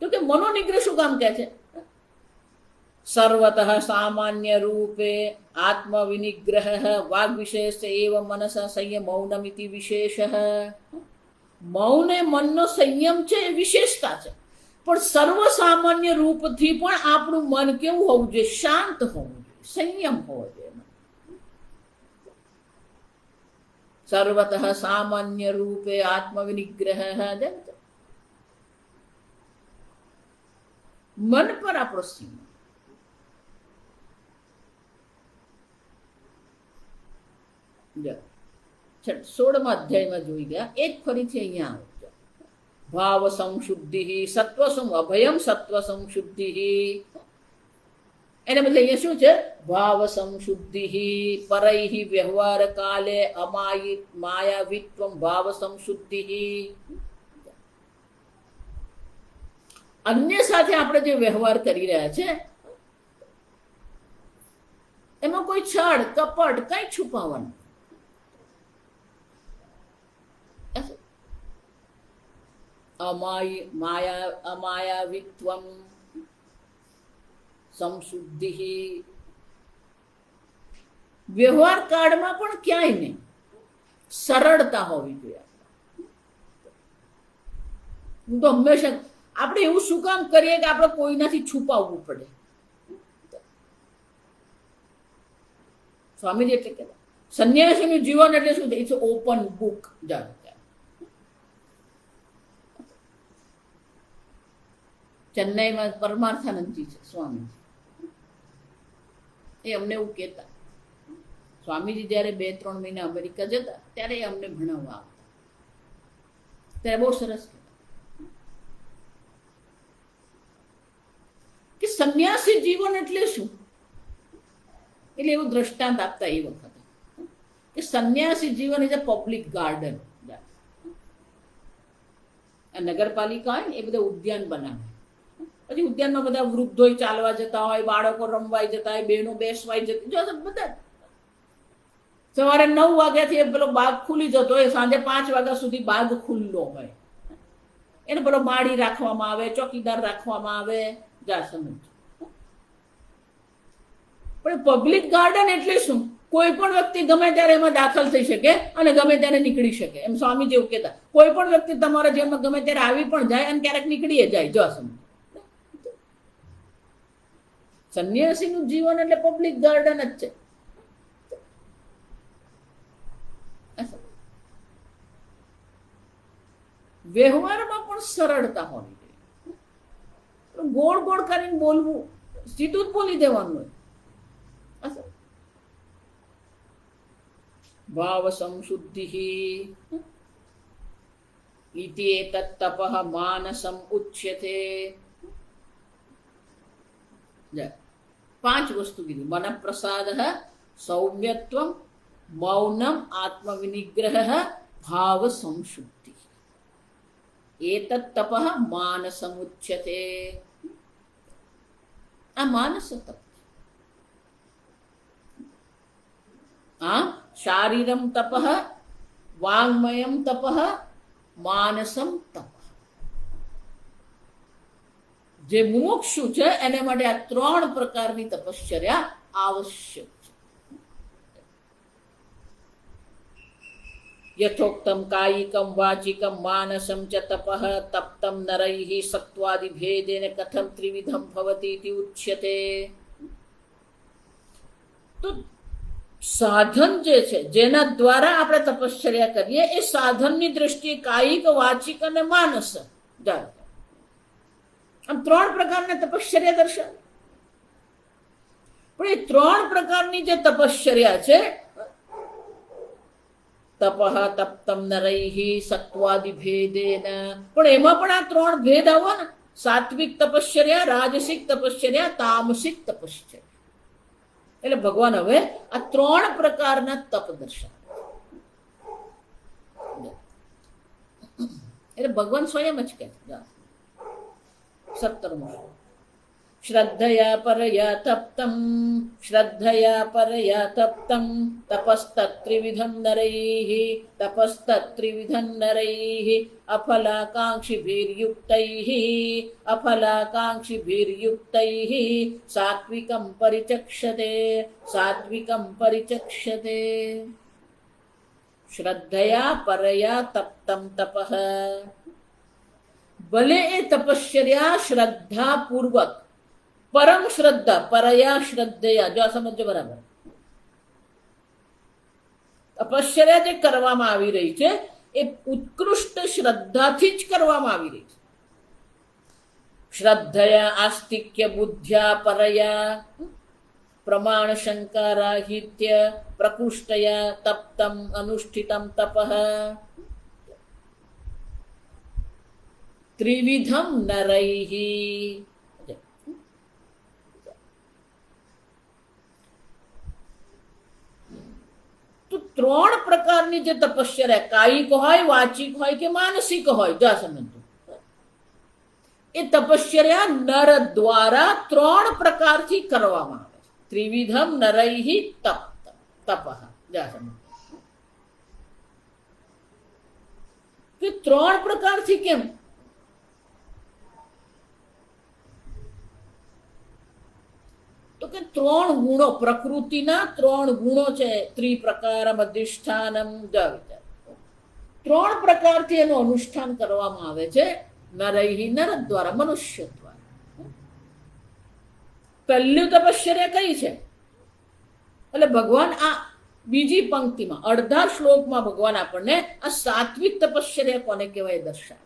તો કે મનોનિગ્રહ શું કામ કહે છે? સર્વતઃ સામાન્ય રૂપે આત્મવિનિગ્રહ વાગ વિશેષ એવ મનસ સંયમ મૌનમિતિ વિશેષ. મૌન એ મનનો સંયમ છે, એ વિશેષતા છે. પણ સર્વ સામાન્ય રૂપથી પણ આપણું મન કેવું હોવું જોઈએ? શાંત હોવું જોઈએ, સંયમ હોવો જોઈએ. સર્વતઃ સામાન્ય રૂપે આત્મવિનિગ્રહ. મન પર આપણો સીમા. 16મા અધ્યાયમાં જોઈ ગયા, એ જ ફરીથી અહીંયા આવે. ભાવ સંશુદ્ધિ સત્વ અભયમ સત્વ સંશુદ્ધિ. એને બદલે અહીંયા શું છે? ભાવ સંશુદ્ધિ પરૈહિ વ્યવહાર કાલે અમાયિત માયાવિત્વમ ભાવ સંશુદ્ધિ. અન્ય સાથે આપણે જે વ્યવહાર કરી રહ્યા છે એમાં કોઈ છળ કપટ કઈ છુપાવવાનું. અમાયાવિત્વમ સંશુદ્ધિ. વ્યવહાર કાળમાં પણ ક્યાંય નહીં, સરળતા હોવી જોઈએ. હું તો હંમેશા આપણે એવું શું કામ કરીએ કે આપણે કોઈનાથી છુપાવવું પડે? સ્વામીજી એટલે કહેતા સંન્યાસીનું જીવન એટલે શું? It's open book. જાણો ચેન્નાઈમાં પરમાર્થાનંદજી છે સ્વામીજી, એ અમને એવું કહેતા. સ્વામીજી જ્યારે 2-3 મહિના અમેરિકા જતા ત્યારે એ અમને ભણાવવા આવતા. ત્યારે બહુ સરસ કે સંન્યાસી જીવન એટલે શું, એટલે એવું દ્રષ્ટાંત આપતા એ વખતે કે સંન્યાસી જીવન ઇઝ અ પબ્લિક ગાર્ડન. નગરપાલિકા હોય ને એ બધા ઉદ્યાન બનાવે, પછી ઉદ્યાનમાં બધા વૃદ્ધો ચાલવા જતા હોય, બાળકો રમવાઈ જતા હોય, બહેનો બેસવાઈ જતી, જો બધા સવારે 9 વાગ્યાથી પેલો બાગ ખુલી જતો હોય, સાંજે 5 વાગ્યા સુધી બાગ ખુલ્લો હોય. એને પેલો માળી રાખવામાં આવે, ચોકીદાર રાખવામાં આવે. જા સમજ. પણ પબ્લિક ગાર્ડન એટલે શું? કોઈ પણ વ્યક્તિ ગમે ત્યારે એમાં દાખલ થઈ શકે અને ગમે ત્યારે નીકળી શકે. એમ સ્વામી જેવું કહેતા, કોઈ પણ વ્યક્તિ તમારા જીવનમાં ગમે ત્યારે આવી પણ જાય અને ક્યારેક નીકળી જાય. જો સમજ. સંન્યાસીનું જીવન એટલે પબ્લિક ગાર્ડન જ છે. વ્યવહારમાં પણ સરળતા હોવી જોઈએ. ગોળ ગોળ કરીને બોલવું, સીધું જ બોલી દેવાનું હોય. ભાવ સંશુદ્ધિ ઇતિ એતત તપઃ માનસમ ઉચ્યતે. 5 વસ્તુ કીધી. મન પ્રસાદ, સૌમ્યત્વમ, મૌનમ, આત્મવિનિગ્રહ, ભાવ સંશુદ્ધિ. એતત તપઃ માનસમ ઉચ્યતે. આ માનસ તપ. શારીરમ તપઃ, વાંગમયમ તપઃ, માનસમ તપ. જે મુમુક્ષુ છે એને માટે આ 3 પ્રકારની તપશ્ચર્યા આવશ્યક છે. યથોક્તમ કાયિકમ વાચિકમ માનસમ ચ તપઃ તપ્તમ નરૈઃ સત્વાદિ ભેદેન કથમ ત્રિવિધમ ભવતિ ઇતિ ઉચ્યતે. તો સાધન જે છે જેના દ્વારા આપણે તપશ્ચર્યા કરીએ એ સાધનની દ્રષ્ટિએ કાયિક, વાચિક અને માનસ, આમ 3 પ્રકારના તપશ્ચર્યા દર્શાવે. પણ એ 3 પ્રકારની જે તપશ્ચર્યા છે, તપઃ તપ્તમ નરૈઃ સત્વાદિ ભેદેન, પણ એમાં પણ આ 3 ભેદ આવવાના. સાત્વિક તપશ્ચર્યા, રાજસિક તપશ્ચર્યા, તામસિક તપશ્ચર્યા. એટલે ભગવાન હવે આ 3 પ્રકારના તપ દર્શાવે. એટલે ભગવાન સ્વયં જ કહે. 17 શ્રદ્ધયા પરયા તપ્તમ, શ્રદ્ધયા પરયા તપ્તમ, તપસ્તત્રિવિધં નરૈઃ, તપસ્તત્રિવિધં નરૈઃ, અફલાકાંક્ષિભિર્યુક્તૈઃ, અફલાકાંક્ષિભિર્યુક્તૈઃ, સાત્વિકં પરિચક્ષતે, સાત્વિકં પરિચક્ષતે. શ્રદ્ધયા પરયા તપ્તમ તપઃ. ભલે એ તપશ્ચર્યા શ્રદ્ધાપૂર્વક, પરમ શ્રદ્ધા, પરયા શ્રદ્ધયા, જો આ સમજો બરાબર. તપશ્ચર્યા જે કરવામાં આવી રહી છે એ ઉત્કૃષ્ટ શ્રદ્ધાથી જ કરવામાં આવી રહી છે. શ્રદ્ધયા આસ્તિક્ય બુદ્ધ્યા પરયા પ્રમાણ શંકારાહિત્ય પ્રકૃષ્ટયા તપ્તમ અનુષ્ઠિતમ તપઃ. ત્રિવિધમ નરૈઃ. તો 3 પ્રકારની જે તપશ્ચર્યા, કાયિક હોય, વાચિક હોય કે માનસિક હોય, જા સમજો, એ તપશ્ચર્યા નર દ્વારા 3 પ્રકારથી કરવામાં આવે. ત્રિવિધમ નરૈઃ તપઃ. જા સમજો કે 3 પ્રકારથી કેમ? તો કે 3 ગુણો, પ્રકૃતિના 3 ગુણો છે. ત્રિપ્રકારમ અધિષ્ઠાનમ. 3 પ્રકારથી એનું અનુષ્ઠાન કરવામાં આવે છે. નરૈઃ, નર દ્વારા, મનુષ્ય દ્વારા. પહેલું તપશ્ચર્યા કઈ છે? એટલે ભગવાન આ બીજી પંક્તિમાં, અડધા શ્લોકમાં ભગવાન આપણને આ સાત્વિક તપશ્ચર્યા કોને કહેવાય દર્શાવે.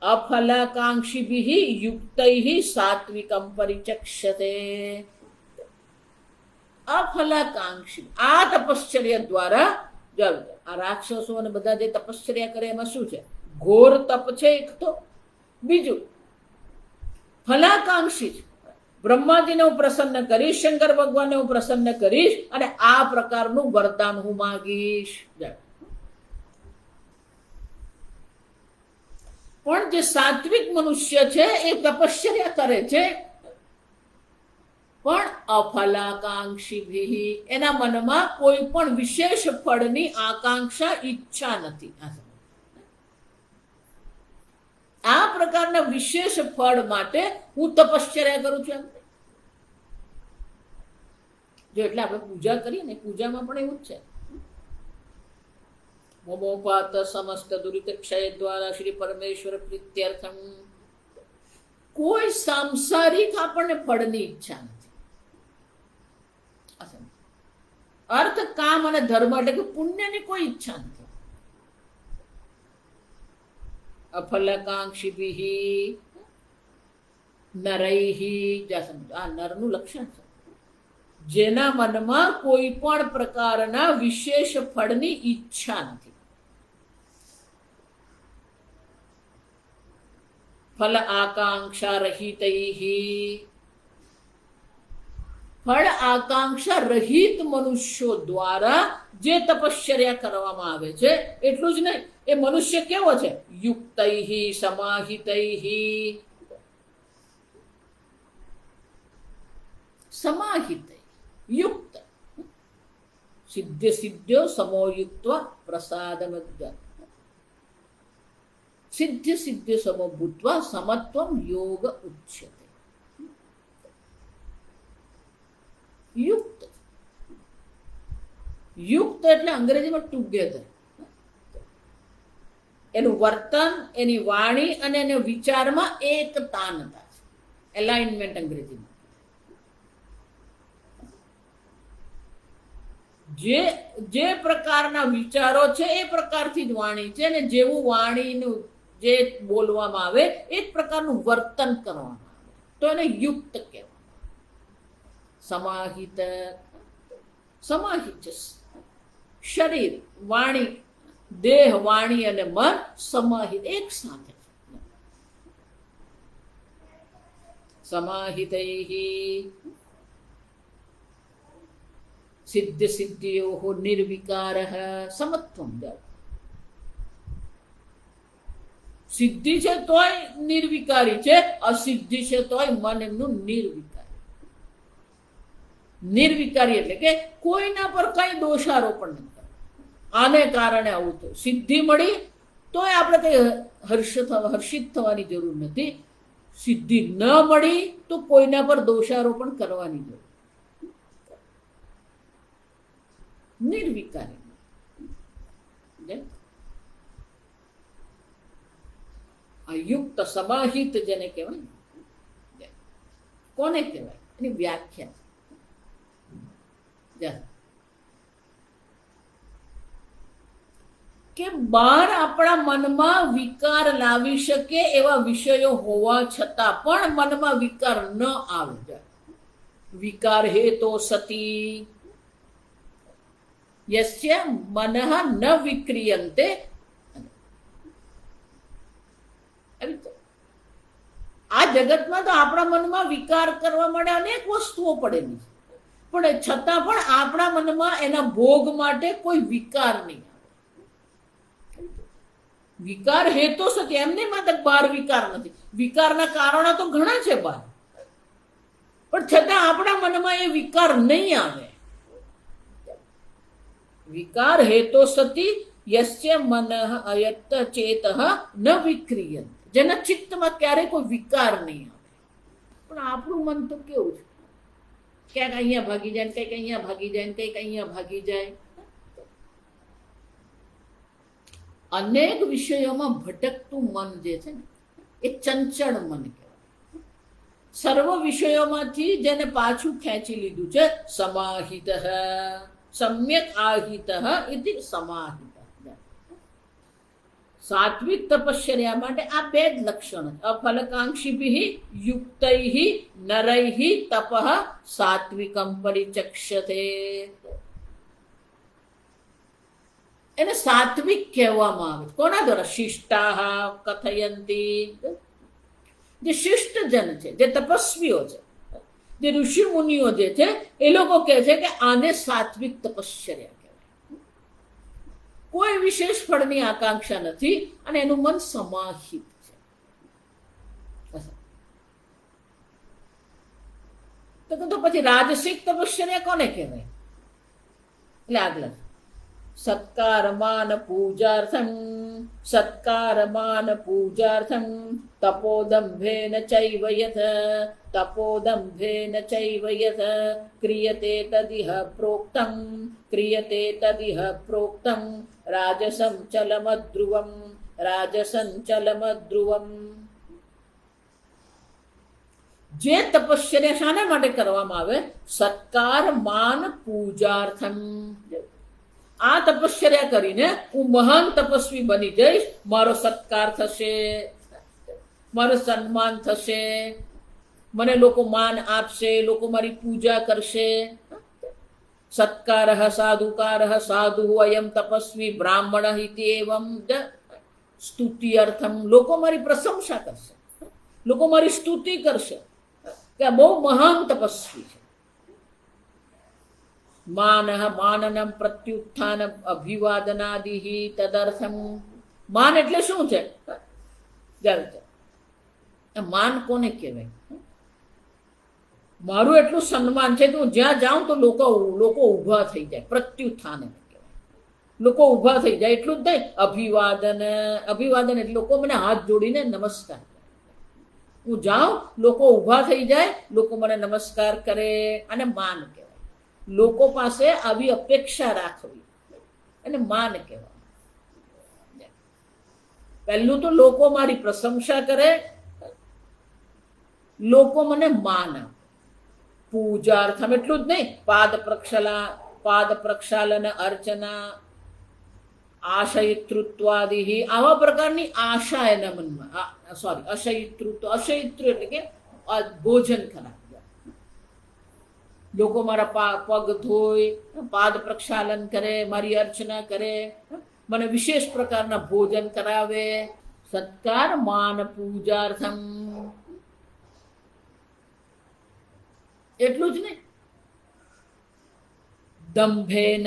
અફલાકાંક્ષિભિઃ યુક્તૈઃ સાત્વિકં પરિચક્ષતે. અફલાકાંક્ષી, આ તપશ્ચર્યા દ્વારા, આ રાક્ષસો અને બધા જે તપશ્ચર્યા કરે એમાં શું છે? ઘોર તપ છે એક તો. બીજું ફલાકાંક્ષી છે. બ્રહ્માજીને હું પ્રસન્ન કરીશ, શંકર ભગવાનને હું પ્રસન્ન કરીશ અને આ પ્રકારનું વરદાન હું માંગીશ. પણ જે સાત્વિક મનુષ્ય છે એ તપશ્ચર્યા કરે છે, પણ અફલાકાંક્ષી, એના મનમાં કોઈ પણ વિશેષ ફળની આકાંક્ષા, ઈચ્છા નથી. આ પ્રકારના વિશેષ ફળ માટે હું તપશ્ચર્યા કરું છું. જો એટલે આપણે પૂજા કરીએ ને, પૂજામાં પણ એવું જ છે. મોમોપાત સમસ્ત દુરિત ક્ષય દ્વારા શ્રી પરમેશ્વર પ્રીત્યર્થમ. કોઈ સાંસારિક આપણને ફળની ઈચ્છા નથી. અર્થ, કામ અને ધર્મ એટલે કે પુણ્યની કોઈ ઈચ્છા નથી. અફલકાંક્ષી નરૈહી, આ નરનું લક્ષણ છે. જેના મનમાં કોઈ પણ પ્રકારના વિશેષ ફળની ઈચ્છા નથી. ફલ આકાંક્ષા રહિતૈહી, ફળ આકાંક્ષા રહિત મનુષ્યો દ્વારા જે તપશ્ચર્યા કરવામાં આવે છે, એટલું જ નહીં, એ મનુષ્ય કેવો છે? યુક્તૈહી સમાહિતૈહી. સમાહિત, યુક્ત, સિદ્ધ સિદ્ધ્યો સમોયુક્ત પ્રસાદમદ્ય. સિદ્ધ સિદ્ધ સમો ભૂત્વા સમત્વમ યોગ ઉચ્યતે. યુક્ત, યુક્ત એટલે અંગ્રેજીમાં ટુગેધર. એનું વર્તન, એની વાણી અને એના વિચારમાં એકતાનતા છે. એલાઇનમેન્ટ અંગ્રેજીમાં. જે પ્રકારના વિચારો છે એ પ્રકારથી જ વાણી છે, અને જેવું વાણીનું જે બોલવામાં આવે એ જ પ્રકારનું વર્તન કરવામાં આવે તો એને યુક્ત કહેવાય. સમાહિત, સમાહિત છે શરીર, વાણી, દેહ, વાણી અને મન સમાહિત એક સાથે. સમાહિતૈહી સિદ્ધ સિદ્ધિયો નિર્વિકાર સમત્વમ. સિદ્ધિ છે તોય નિર્વિકારી છે, અસિદ્ધિ છે તોય મન એમનું નિર્વિકારી. નિર્વિકારી એટલે કે કોઈના પર કઈ દોષારોપણ નથી કરતા. આને કારણે આવું થયું. સિદ્ધિ મળી તોય આપણે કઈ હર્ષિત થવાની જરૂર નથી. સિદ્ધિ ન મળી તો કોઈના પર દોષારોપણ કરવાની જરૂર. નિર્વિકારી. યુક્ત સમાહિત જેને કહેવાય, કોને કહેવાય એની વ્યાખ્યા કે બહાર આપણા મનમાં વિકાર લાવી શકે એવા વિષયો હોવા છતાં પણ મનમાં વિકાર ન આવે. વિકાર હેતો સતી યસ્ય મનઃ ન વિક્રિયન્તે. આ જગતમાં તો આપણા મનમાં વિકાર કરવા માટે અનેક વસ્તુઓ પડેલી છે, પણ છતાં પણ આપણા મનમાં એના ભોગ માટે કોઈ વિકાર નહીં આવે. વિકાર હેતો સત્ય, એમની માટે બહાર વિકાર નથી. વિકારના કારણો તો ઘણા છે બહાર, પણ છતાં આપણા મનમાં એ વિકાર નહીં આવે. વિકાર હેતો સતી યસ્ય મનઃ અયત ચેતઃ ન વિક્રિયન્તે. જેના ચિત્તમાં ક્યારેય કોઈ વિકાર નહીં આવે. પણ આપણું મન તો કેવું છે, ક્યાંક અહીંયા ભાગી જાય, કંઈક અહીંયા ભાગી જાય, કંઈક અહીંયા ભાગી જાય. અનેક વિષયોમાં ભટકતું મન જે છે ને એ ચંચળ મન કહેવાય. સર્વ વિષયોમાંથી જેને પાછું ખેંચી લીધું છે, સમાહિત, સમ્યક આહિત ઇતિ સમાહિત. સાત્વિક તપશ્ચર્યા માટે આ બે જ લક્ષણ. અફલકાંક્ષિભિ યુક્તૈ નરૈ તપઃ સાત્વિકમ પરિચક્ષતે. એને સાત્વિક કહેવામાં આવે. કોના દ્વારા? શિષ્ટાહ કથયંતી. જે શિષ્ટજન છે, જે તપસ્વીઓ છે, જે ઋષિ મુનિઓ જે છે, એ લોકો કહે છે કે આને સાત્વિક તપશ્ચર્યા કહેવાય. કોઈ વિશેષ ફળની આકાંક્ષા નથી અને એનું મન સમાહિત છે. તો પછી રાજસિક તપશ્ચર્યા કોને કહેવાય? એટલે આગલા સત્કારમાન પૂજાર્થમ તપોદંભેન ચૈવ યથ ક્રિયતે તદિહ પ્રોક્તમ રાજસંચલમદ્રુવમ. જે તપશ્ચર્યા શાના માટે કરવામાં આવે? સત્કાર માન પૂજાર્થમ. આ તપશ્ચર્યા કરીને હું મહાન તપસ્વી બની જઈશ, મારો સત્કાર થશે, મારું સન્માન થશે, મને લોકો માન આપશે, લોકો મારી પૂજા કરશે. સત્કારઃ સાધુકારઃ સાધુ અયમ તપસ્વી બ્રાહ્મણ ઇતિ એવમ સ્તુતિ અર્થમ. લોકો મારી પ્રશંસા કરશે, લોકો મારી સ્તુતિ કરશે કે આ બહુ મહાન તપસ્વી છે. માનનમ પ્રત્યુત્થાનમ અભિવાદનાદિ તદર્થમ. માન એટલે શું છે? માન કોને કહેવાય? મારું એટલું સન્માન છે કે હું જ્યાં જાઉં તો લોકો ઊભા થઈ જાય. પ્રત્યુત્થાન કહેવાય, લોકો ઊભા થઈ જાય. એટલું જ નહીં, અભિવાદન એટલે લોકો મને હાથ જોડીને નમસ્કાર. હું જાઉં, લોકો ઊભા થઈ જાય, લોકો મને નમસ્કાર કરે, અને માન કહેવાય. લોકો પાસે આવી અપેક્ષા રાખવી અને માન કહેવાય. પહેલું તો લોકો મારી પ્રશંસા કરે, લોકો મને માન આપે. પૂજાર્થમ એટલું જ નહીં, પાદ પ્રક્ષાલન અર્ચના આશયિતૃત્વાદિ, આવા પ્રકારની આશા એના મનમાં. અશયિતૃ એટલે કે ભોજન ખરા. લોકો મારા પગ ધોય, પાદ પ્રક્ષાલન કરે, મારી અર્ચના કરે, મને વિશેષ પ્રકારના ભોજન કરાવે. સત્કાર માન પૂજાર્થમ. એટલું જ નહીં, દંભેન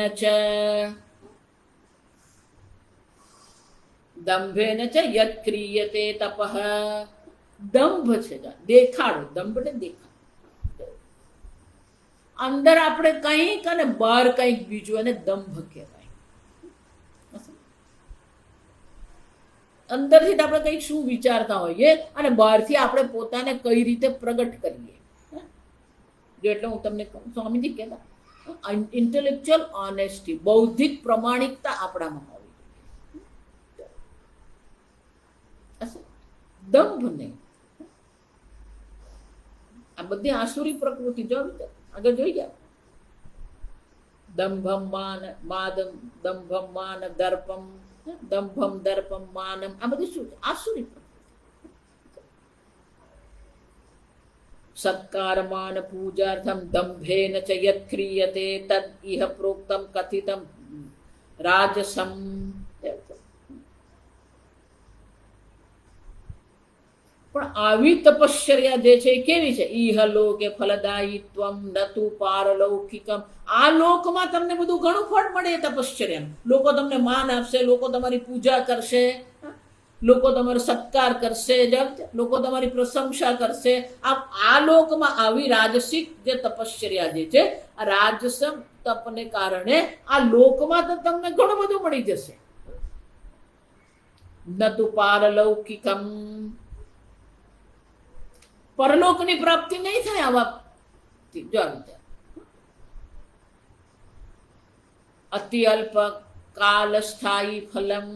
ચ યત્ ક્રિયતે તપઃ. દંભ છે, દેખાડો. દંભ ને દેખાડો. અંદર આપણે કંઈક અને બહાર કંઈક બીજું, અને દંભ કહેવાય. અંદરથી આપણે કંઈક શું વિચારતા હોઈએ અને બહારથી આપણે પોતાને કઈ રીતે પ્રગટ કરીએ. જો એટલે હું તમને કહું, સ્વામીજી કહેતા, ઇન્ટેલેક્ચ્યુઅલ ઓનેસ્ટી, બૌદ્ધિક પ્રમાણિકતા આપણામાં હોવી જોઈએ. દંભ નહીં. આ બધી આસુરી પ્રકૃતિ જો આગળ જોઈ ગયા. દંભમ માન દર્પમ, દંભમ દર્પમ માનમ, આ બધી શું છે? આસુરી પ્રકૃતિ. સત્કારમાન પૂજાર્થમ દંભેન ચ યત્ ક્રિયતે તદ ઇહ પ્રોક્તમ કથિતમ રાજસમ. પણ આવી તપશ્ચર્યા જે છે એ કેવી છે? ઇહ લોકે ફલદાયિત્વમ નતુ પારલૌકિકમ. આ લોકમાં તમને બધું ઘણું ફળ મળે એ તપશ્ચર્યા. લોકો તમને માન આપશે, લોકો તમારી પૂજા કરશે, લોકો તમારો સત્કાર કરશે, લોકો તમારી પ્રશંસા કરશે. આ લોકમાં આવી રાજસિક જે તપશ્ચર્યા જે છે, આ રાજસમ તપને કારણે આ લોકમાં તો તમને ઘણું બધું મળી જશે. નતુ પારલૌકિકમ. પરલોકની પ્રાપ્તિ નહીં થાય આવા. અતિ અલ્પ કાલ સ્થાયી ફલમ.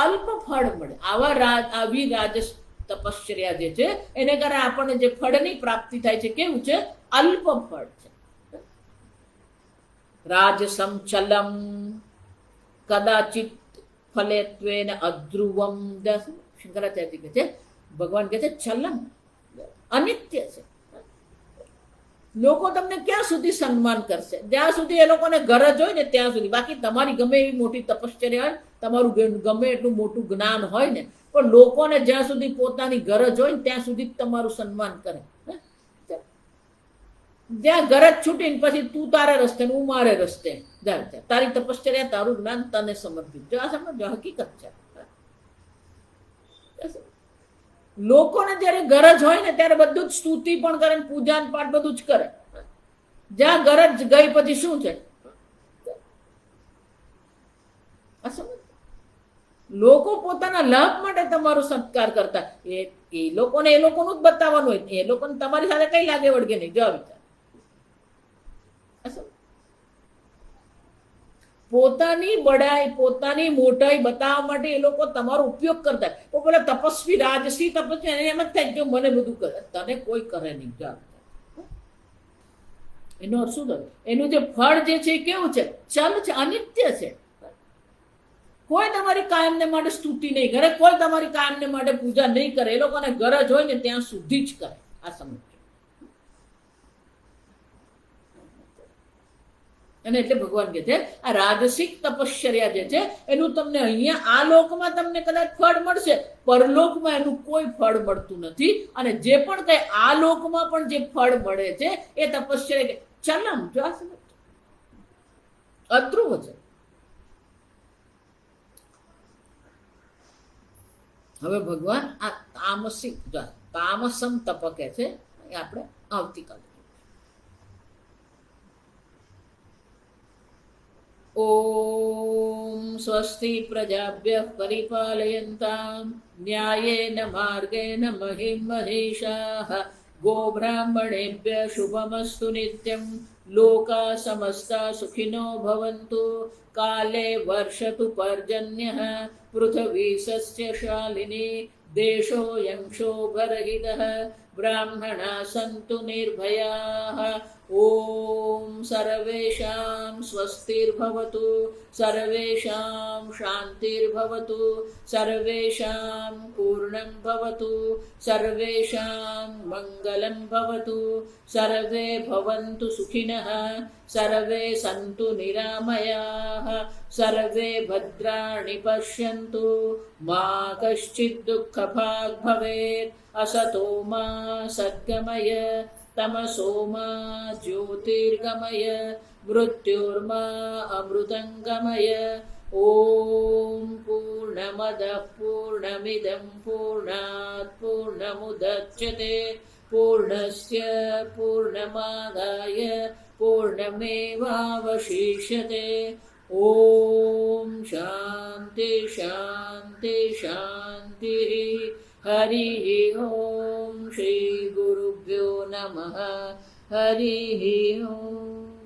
અલ્પ ફળ મળે. આવી રાજસ તપશ્ચર્યા જે છે એને કારણે આપણને જે ફળની પ્રાપ્તિ થાય છે કેવું છે? અલ્પ ફળ છે. રાજસમ ચલમ કદાચિત ફલેત્વેન અધ્રુવમ. શંકરાચાર્ય કહે છે, ભગવાન કહે છે ચલમ અનિત્ય છે. લોકો તમને ક્યાં સુધી સન્માન કરશે? જ્યાં સુધી એ લોકોને ગરજ હોય ને ત્યાં સુધી. બાકી તમારી ગમે એવી મોટી તપશ્ચર્યા હોય, તમારું ગમે એટલું મોટું જ્ઞાન હોય ને, પણ લોકોને જ્યાં સુધી પોતાની ગરજ હોય ને ત્યાં સુધી જ તમારું સન્માન કરે. જ્યાં ગરજ છૂટીને પછી તું તારે રસ્તે હું મારે રસ્તે, તારી તપશ્ચર્યા તારું જ્ઞાન તને સમર્પિત. જો આ સમજો, હકીકત છે. લોકોને જયારે ગરજ હોય ને ત્યારે બધું જ સ્તુતિ પણ કરે, પૂજા પાઠ બધું જ કરે. જ્યાં ગરજ ગઈ પછી શું છે? લોકો પોતાના લાભ માટે તમારો સત્કાર કરતા, એ લોકોને એ લોકોનું જ બતાવવાનું હોય, એ લોકોને તમારી સાથે કઈ લાગે વળગે નહીં. જો વિચાર, પોતાની બડાઈ, પોતાની મોટાઈ બતાવવા માટે એ લોકો તમારો ઉપયોગ કરતા. તો પેલા તપસ્વી, રાજસી તપસ્વી એમ જ થાય, જો મને બધું કરે, તને કોઈ કરે નહીં. એનો અર્થ શું થયો? એનું જે ફળ જે છે કેવું છે? ચલ છે, અનિત્ય છે. કોઈ તમારી કાયમને માટે સ્તુતિ નહીં કરે, કોઈ તમારી કાયમને માટે પૂજા નહીં કરે. એ લોકોને ગરજ હોય ને ત્યાં સુધી જ કરે. આ સમજ. અને એટલે ભગવાન કહે છે આ રાજસિક તપશ્ચર્યા જે છે એનું તમને અહીંયા આ લોકમાં તમને કદાચ ફળ મળશે, પરલોકમાં એનું કોઈ ફળ મળતું નથી. અને જે પણ કઈ આ લોકમાં પણ જે ફળ મળે છે એ તપશ્ચર્યા ચલમ, જો આ સમજ, અધ્રુવ છે. હવે ભગવાન આ તામસિક તામસમ તપ કહે છે, એ આપણે આવતીકાલે. ઓમ સ્વસ્તિ પ્રજાભ્યઃ પરિપાલયન્તામ ન્યાયેન માર્ગેણ મહિં મહીષાઃ ગોબ્રાહ્મણેભ્યઃ શુભમસ્તુ નિત્યં લોકા સમસ્તા સુખિનો ભવન્તુ કાલે વર્ષતુ પર્જન્યઃ પૃથ્વી સસ્યશાલિની દેશોऽયં શોભરહિતઃ બ્રાહ્મણા સन्तુ નિર્ભયાઃ. ઓમ સર્વેષાં સ્વસ્તિર્ભવતુ, સર્વેષાં શાંતિર્ભવતુ, સર્વેષાં પૂર્ણં ભવતુ, સર્વેષાં મંગલં ભવતુ, સર્વે ભવन्तુ સુખિનઃ, સર્વે સन्तુ નિરામયાઃ, સર્વે ભદ્રાણિ પશ્યन्तુ, મા કશ્ચિत् દુઃખભાગ્ ભવેत्. असतो मा सद्गमय, तमसो मा ज्योतिर्गमय, मृत्युर्मा अमृतङ्गमय. ॐ पूर्णमदः पूर्णमिदं पूर्णात् पूर्णमुदच्यते पूर्णस्य पूर्णमादाय पूर्णमेवावशिष्यते. ॐ शान्ति शान्ति शान्तिः. हरिः ॐ श्री गुरुभ्यो नमः. हरिः ॐ.